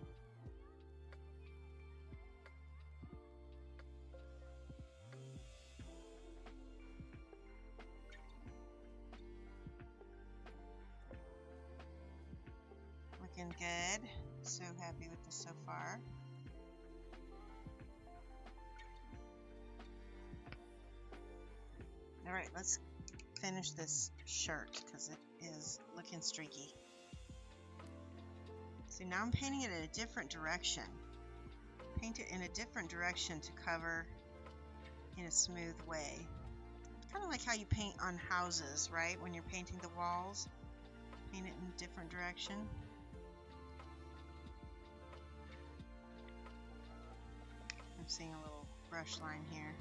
Looking good. So happy with this so far. All right, let's finish this shirt because it is looking streaky. See, now I'm painting it in a different direction. Paint it in a different direction to cover in a smooth way. Kind of like how you paint on houses, right? When you're painting the walls, paint it in a different direction. I'm seeing a little brush line here.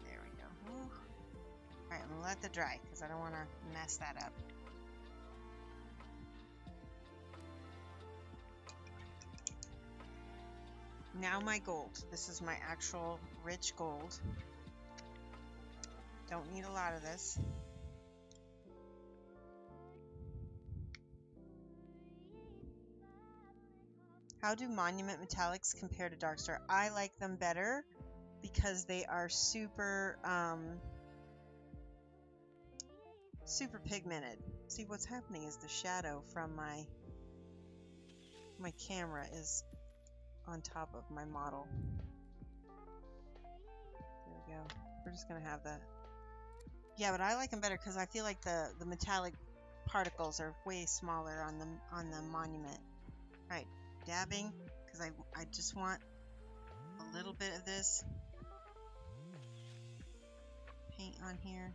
There we go. Ooh. Alright, I'm going to let that dry because I don't want to mess that up. Now my gold. This is my actual rich gold. Don't need a lot of this. How do Monument Metallics compare to Darkstar? I like them better because they are super pigmented. See, what's happening is the shadow from my camera is on top of my model. There we go. We're just gonna have the... Yeah, but I like them better because I feel like the metallic particles are way smaller on the Monument. All right, dabbing because I just want a little bit of this paint on here.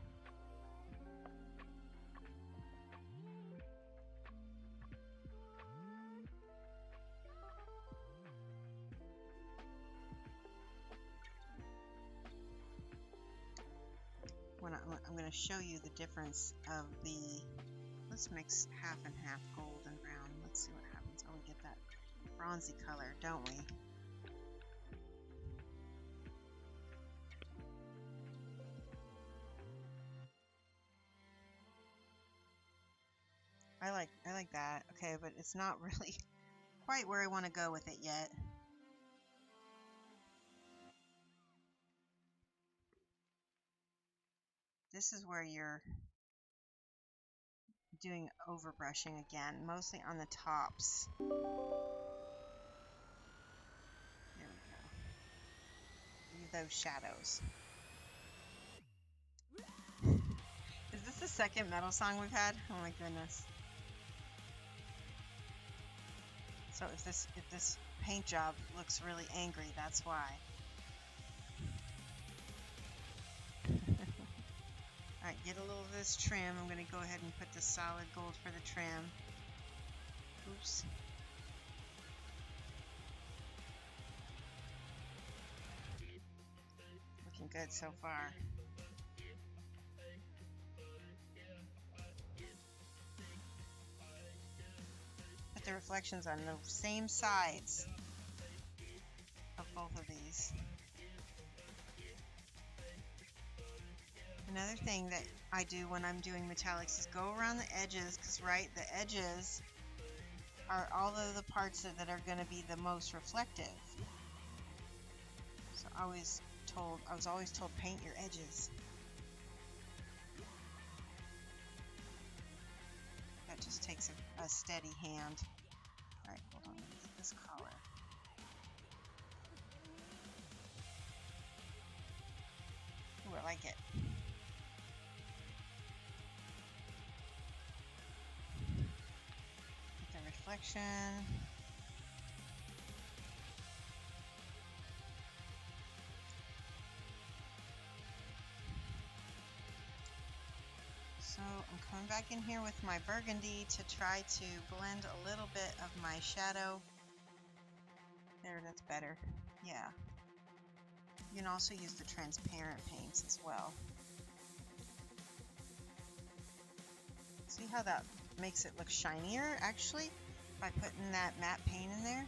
I'm going to show you the difference of the... Let's mix half and half gold and brown. Let's see what happens. Oh, we get that bronzy color, don't we? I like that. Okay, but it's not really quite where I want to go with it yet. This is where you're doing overbrushing again, mostly on the tops. There we go. Leave those shadows. Is this the second metal song we've had? Oh my goodness. So if this paint job looks really angry, that's why. Alright, get a little of this trim. I'm going to go ahead and put the solid gold for the trim. Oops. good so far. Put the reflections on the same sides of both of these. Another thing that I do when I'm doing metallics is go around the edges, because the edges are all of the parts that are going to be the most reflective. So I was always told paint your edges. That just takes a steady hand. All right, hold on, let me get this color. Ooh, I like it. Get the reflection. So I'm coming back in here with my burgundy to try to blend a little bit of my shadow. There, that's better. Yeah. You can also use the transparent paints as well. See how that makes it look shinier, actually, by putting that matte paint in there?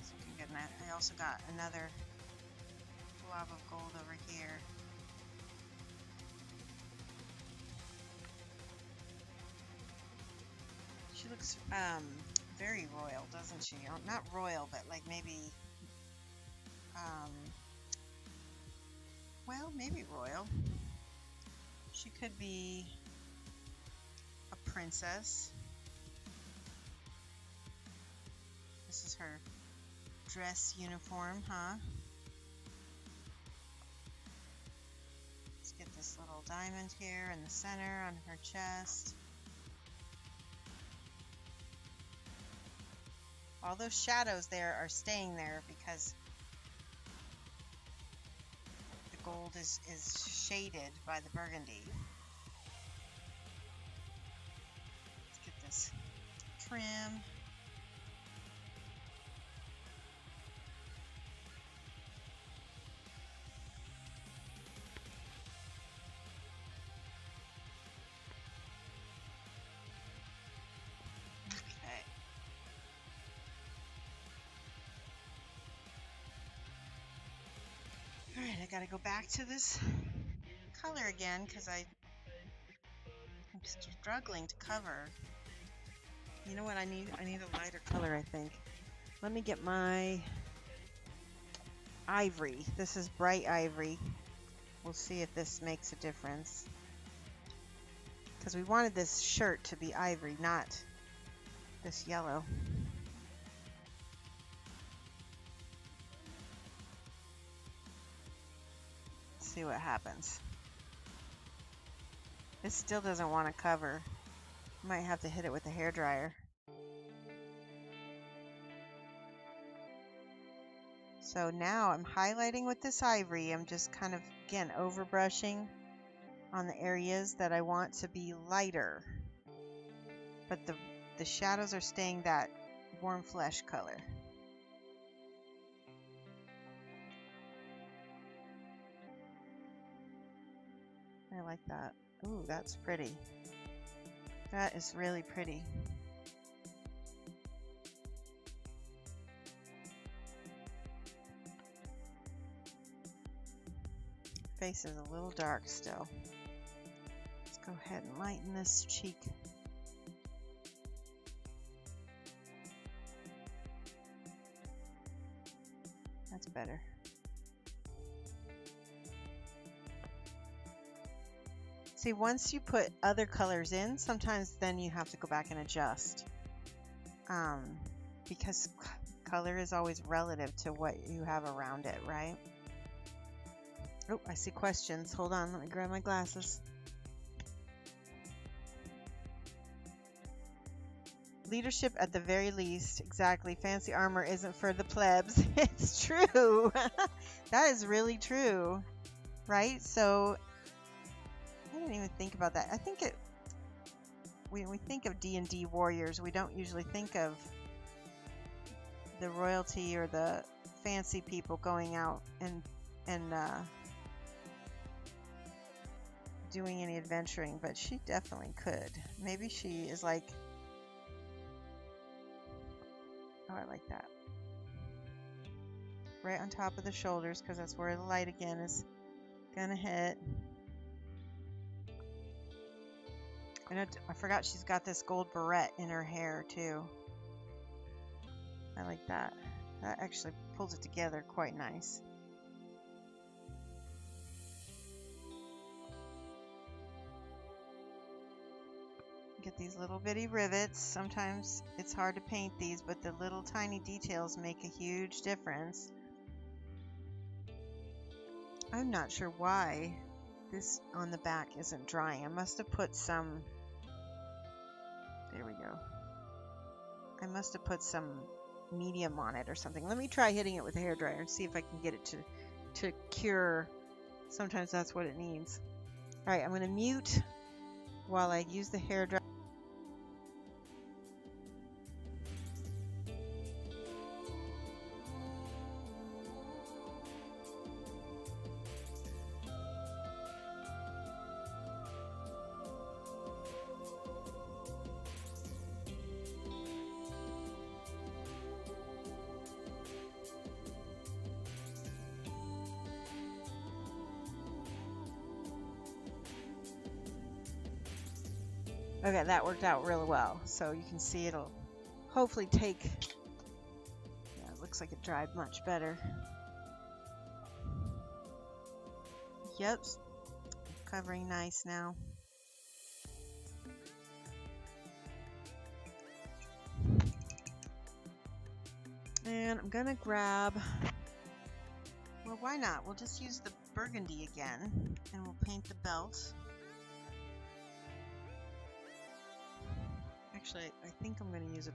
It's looking good. And I also got another blob of gold over here. She looks very royal, doesn't she? Not royal, but like maybe, well, maybe royal. She could be a princess. This is her dress uniform, huh? Let's get this little diamond here in the center on her chest. All those shadows there are staying there because the gold is shaded by the burgundy. Let's get this trim. Alright, I gotta go back to this color again because I'm struggling to cover. You know what I need? I need a lighter color, I think. Let me get my ivory. This is bright ivory. We'll see if this makes a difference. Because we wanted this shirt to be ivory, not this yellow. See what happens. This still doesn't want to cover. Might have to hit it with a hairdryer. So now I'm highlighting with this ivory. I'm just kind of, again, overbrushing on the areas that I want to be lighter. But the shadows are staying that warm flesh color. I like that. Ooh, that's pretty. That is really pretty. Face is a little dark still. Let's go ahead and lighten this cheek. That's better. See, once you put other colors in, sometimes then you have to go back and adjust. Because color is always relative to what you have around it, right? Oh, I see questions. Hold on, let me grab my glasses. Leadership at the very least. Exactly. Fancy armor isn't for the plebs. It's true. That is really true. Right? So I didn't even think about that. I think when we think of D&D warriors, we don't usually think of the royalty or the fancy people going out and doing any adventuring, but she definitely could. Maybe she is like, oh, I like that. Right on top of the shoulders, because that's where the light again is gonna hit. And I forgot she's got this gold barrette in her hair too. I like that. That actually pulls it together quite nice. Get these little bitty rivets. Sometimes it's hard to paint these, but the little tiny details make a huge difference. I'm not sure why this on the back isn't drying. I must have put some, there we go. I must have put some medium on it or something. Let me try hitting it with a hairdryer and see if I can get it to cure. Sometimes that's what it needs. All right, I'm going to mute while I use the hairdryer. Okay, that worked out really well. So you can see it'll hopefully take, yeah, it looks like it dried much better. Yep, covering nice now. And I'm gonna grab, well, why not? We'll just use the burgundy again and we'll paint the belt. Actually, I think I'm going to use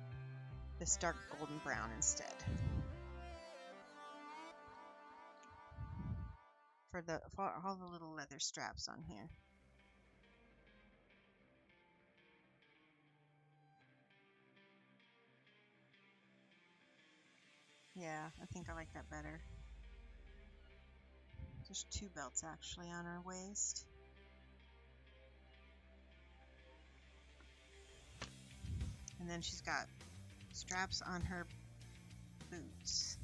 this dark golden brown instead for all the little leather straps on here. Yeah, I think I like that better. There's 2 belts actually on her waist. And then she's got straps on her boots.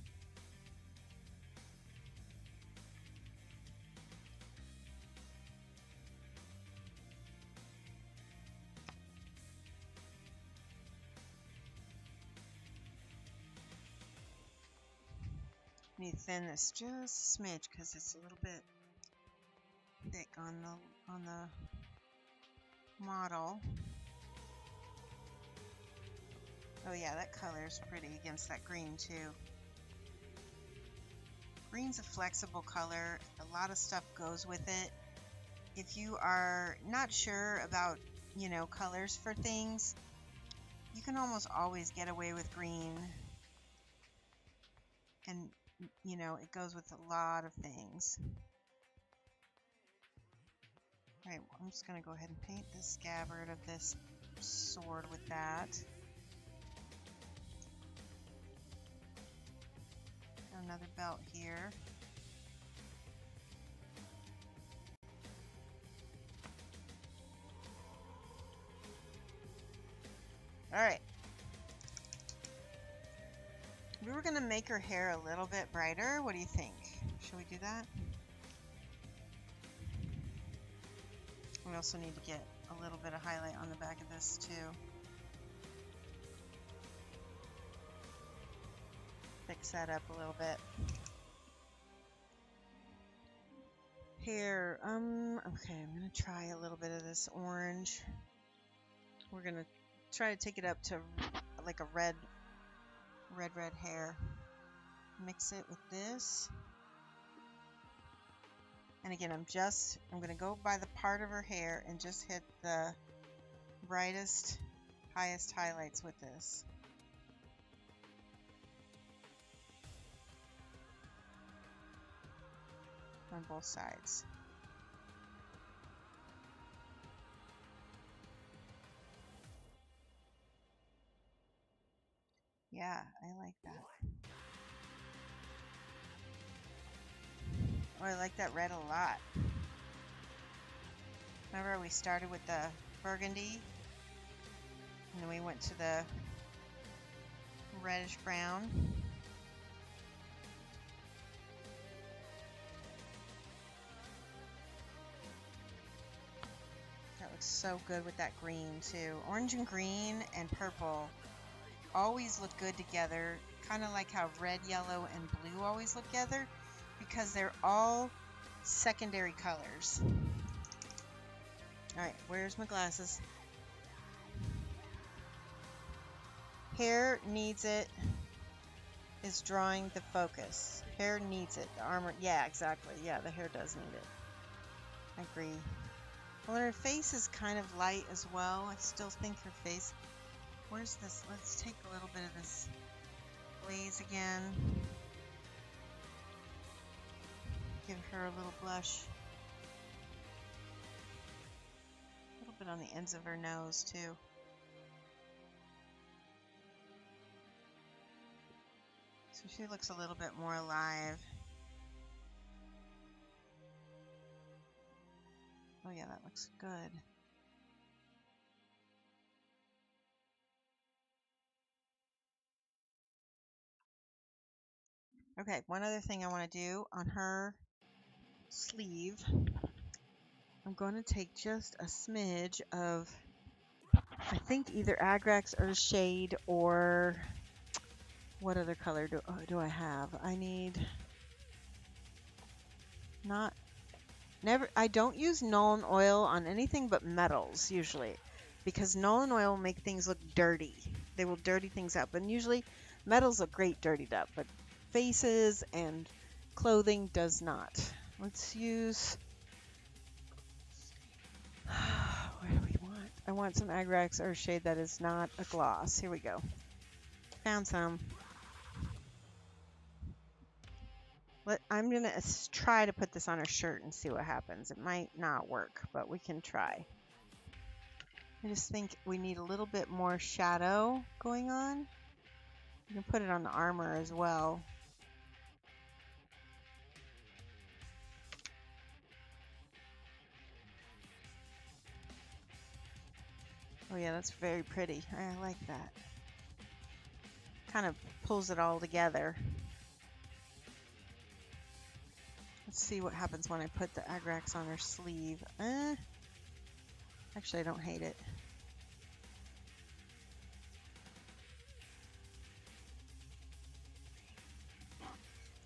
Need to thin this just a smidge because it's a little bit thick on the model. Oh yeah, that color is pretty against that green too. Green's a flexible color. A lot of stuff goes with it. If you are not sure about, you know, colors for things, you can almost always get away with green. And, you know, it goes with a lot of things. Alright, well, I'm just going to go ahead and paint the scabbard of this sword with that. Another belt here. Alright. We were going to make her hair a little bit brighter. What do you think? Should we do that? We also need to get a little bit of highlight on the back of this too. Fix that up a little bit. Here, okay, I'm gonna try a little bit of this orange. We're gonna try to take it up to like a red hair. Mix it with this. And again, I'm gonna go by the part of her hair and just hit the brightest, highest highlights with this. On both sides. Yeah, I like that. Oh, I like that red a lot. Remember we started with the burgundy and then we went to the reddish brown. That looks so good with that green too. Orange and green and purple always look good together, kind of like how red, yellow, and blue always look together because they're all secondary colors. Alright, where's my glasses? Hair needs it is drawing the focus. Hair needs it. The armor, yeah, exactly. Yeah, the hair does need it. I agree. Well, her face is kind of light as well. I still think her face... Where's this? Let's take a little bit of this glaze again. Give her a little blush. A little bit on the ends of her nose, too. So she looks a little bit more alive. Oh yeah, that looks good. Okay, one other thing I want to do on her sleeve. I'm going to take just a smidge of, I think either Agrax Earthshade or what other color do I have? I need I don't use Nuln Oil on anything but metals usually, because Nuln Oil will make things look dirty. They will dirty things up, and usually metals look great dirtied up, but faces and clothing does not. Let's use, what do we want? I want some Agrax Earthshade that is not a gloss. Here we go. Found some. I'm going to try to put this on her shirt and see what happens. It might not work, but we can try. I just think we need a little bit more shadow going on. You can put it on the armor as well. Oh yeah, that's very pretty. I like that. Kind of pulls it all together. Let's see what happens when I put the Agrax on her sleeve. Actually, I don't hate it.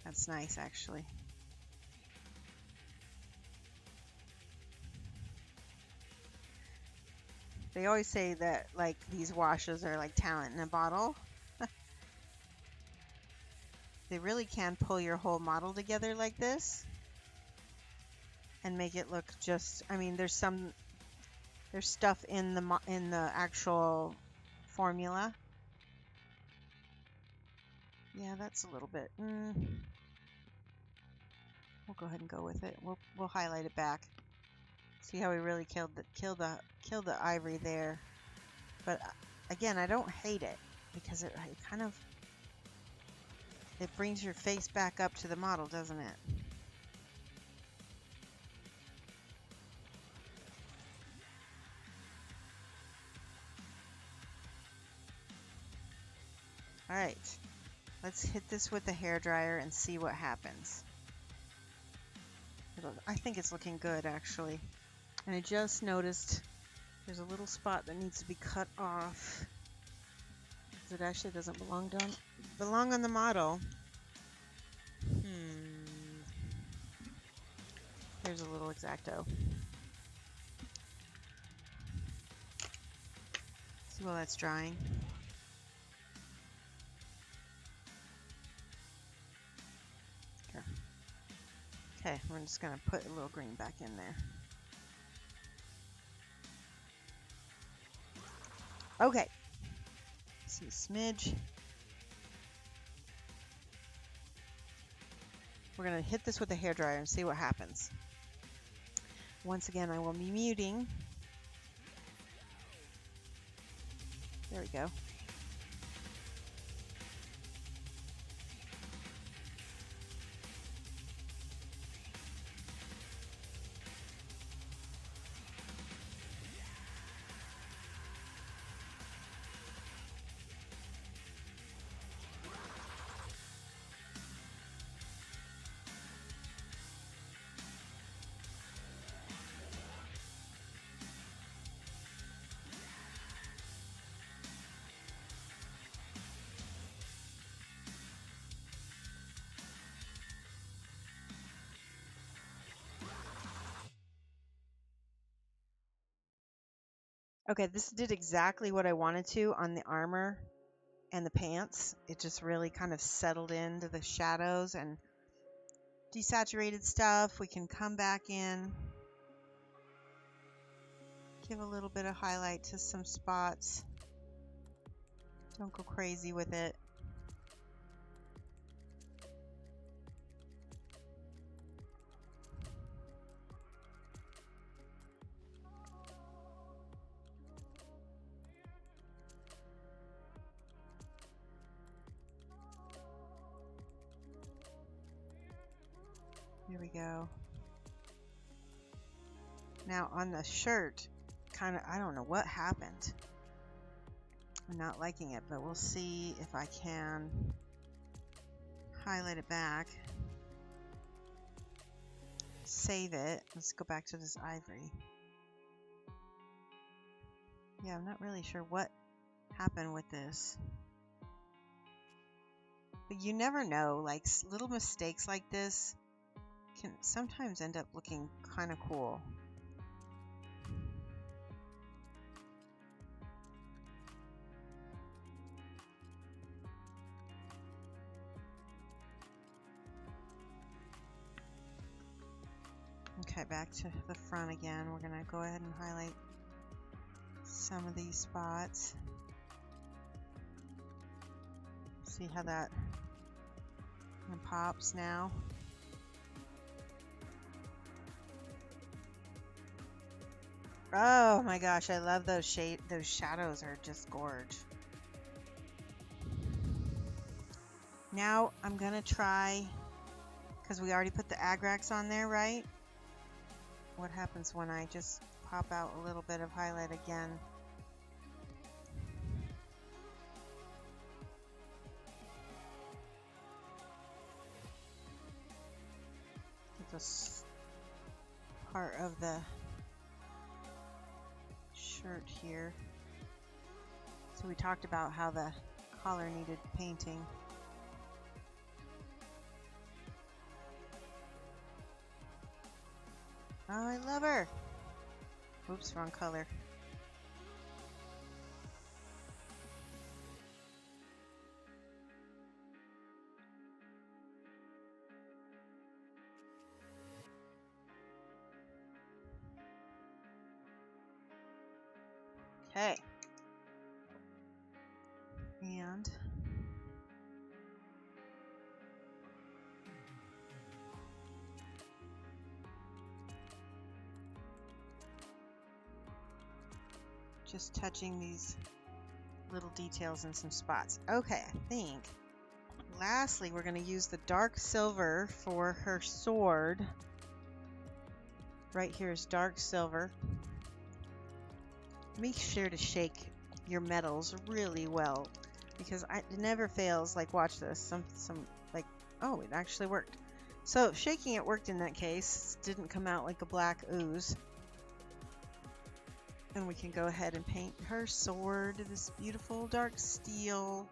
That's nice, actually. They always say that, like, these washes are like talent in a bottle. They really can pull your whole model together like this and make it look just, I mean, there's stuff in the actual formula. Yeah, that's a little bit. We'll go ahead and go with it. We'll highlight it back. See how we really killed the ivory there. But again, I don't hate it because it kind of brings your face back up to the model, doesn't it? All right, let's hit this with the hairdryer and see what happens. I think it's looking good, actually. And I just noticed there's a little spot that needs to be cut off because it actually doesn't belong on the model. Here's a little X-Acto. See while that's drying. Here. Okay, we're just gonna put a little green back in there. Okay. See a smidge. We're going to hit this with a hairdryer and see what happens. Once again, I will be muting. There we go. Okay, this did exactly what I wanted to on the armor and the pants. It just really kind of settled into the shadows and desaturated stuff. We can come back in, give a little bit of highlight to some spots. Don't go crazy with it. Here we go. Now on the shirt, kind of, I don't know what happened. I'm not liking it, but we'll see if I can highlight it back. Save it. Let's go back to this ivory. Yeah, I'm not really sure what happened with this. But you never know, like little mistakes like this can sometimes end up looking kind of cool. Okay, back to the front again. We're gonna go ahead and highlight some of these spots. See how that pops now. Oh my gosh, I love those shadows are just gorge. Now I'm gonna try, because we already put the agrax on there, right? What happens when I just pop out a little bit of highlight again? This part of the shirt here. So we talked about how the collar needed painting. Oh, I love her. Oops, wrong color. Okay. And just touching these little details in some spots. Okay, I think lastly we're going to use the dark silver for her sword. Right here is dark silver. Make sure to shake your metals really well, because it never fails. Like, watch this. Some like, oh, it actually worked. So shaking it worked in that case. It didn't come out like a black ooze. And we can go ahead and paint her sword this beautiful dark steel.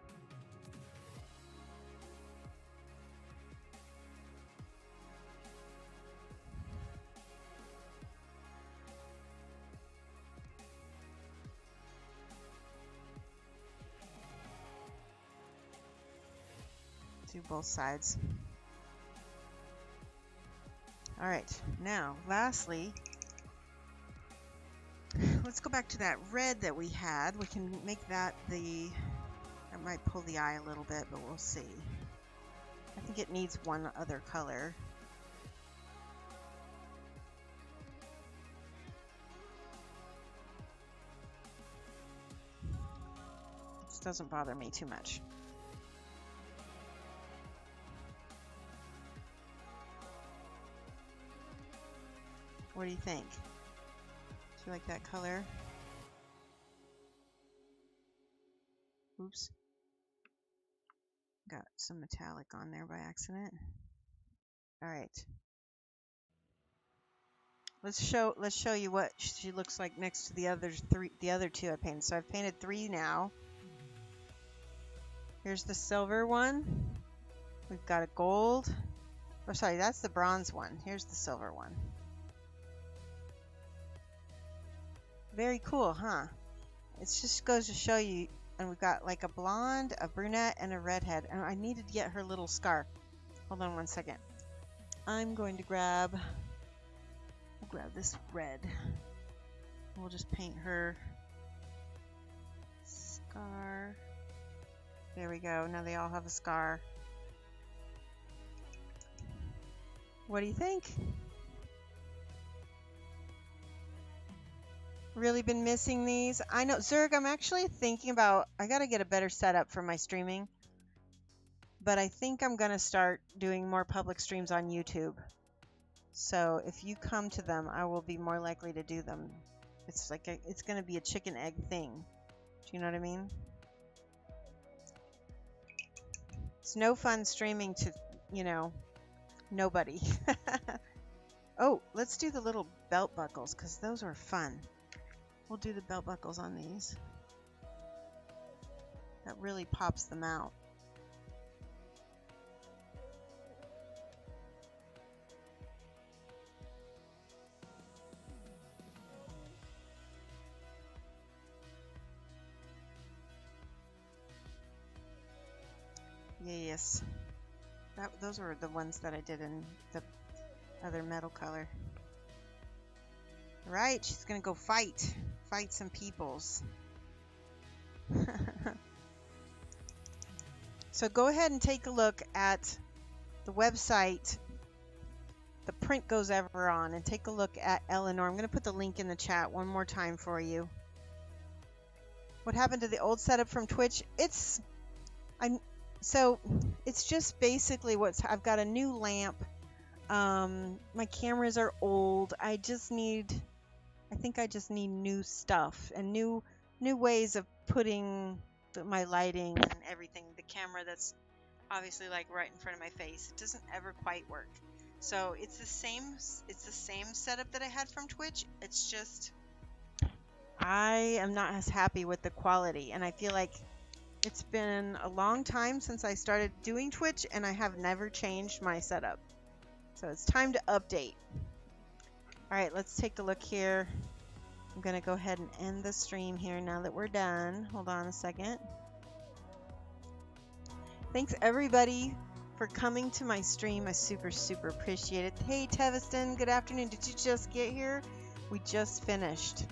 Do both sides. All right, now lastly, let's go back to that red that we had. We can make that I might pull the eye a little bit, but we'll see. I think it needs one other color. This doesn't bother me too much. What do you think? Do you like that color? Oops. Got some metallic on there by accident. All right. Let's show you what she looks like next to the other two I painted. So I've painted 3 now. Here's the silver one. We've got a gold. Oh, sorry, that's the bronze one. Here's the silver one. Very cool, huh? It just goes to show you. And we've got like a blonde, a brunette, and a redhead. And I needed to get her little scarf. Hold on one second. I'm going to grab this red. We'll just paint her scar. There we go. Now they all have a scar. What do you think? Really been missing these. I know, Zerg, I'm actually thinking about, I gotta get a better setup for my streaming. But I think I'm gonna start doing more public streams on YouTube. So if you come to them, I will be more likely to do them. It's like it's gonna be a chicken egg thing. Do you know what I mean? It's no fun streaming to, you know, nobody. Oh, let's do the little belt buckles because those are fun. We'll do the belt buckles on these. That really pops them out. Yes. Those were the ones that I did in the other metal color. Right, she's gonna go fight some peoples. So go ahead and take a look at the website the print goes ever on, and take a look at Elenore. I'm gonna put the link in the chat one more time for you. What happened to the old setup from Twitch? It's just basically I've got a new lamp. My cameras are old. I think I just need new stuff and new ways of putting my lighting and everything. The camera that's obviously like right in front of my face, it doesn't ever quite work. So it's the same setup that I had from Twitch. It's just I am not as happy with the quality, and I feel like it's been a long time since I started doing Twitch, and I have never changed my setup. So it's time to update. Alright, let's take a look here. I'm going to go ahead and end the stream here now that we're done. Hold on a second. Thanks everybody for coming to my stream. I super appreciate it. Hey Teviston, good afternoon. Did you just get here? We just finished.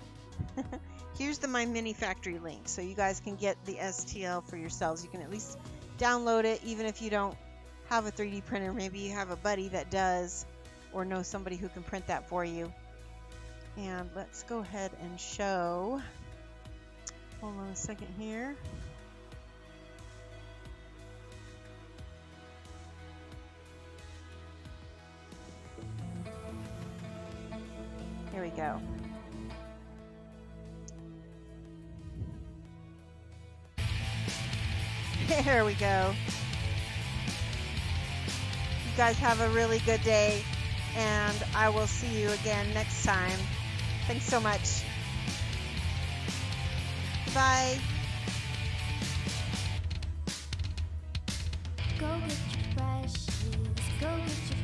Here's the My Mini Factory link, so you guys can get the STL for yourselves. You can at least download it, even if you don't have a 3D printer. Maybe you have a buddy that does, or know somebody who can print that for you. And let's go ahead and show. Hold on a second here. Here we go. There we go. You guys have a really good day, and I will see you again next time. Thanks so much. Bye. Go get your brushes, go get your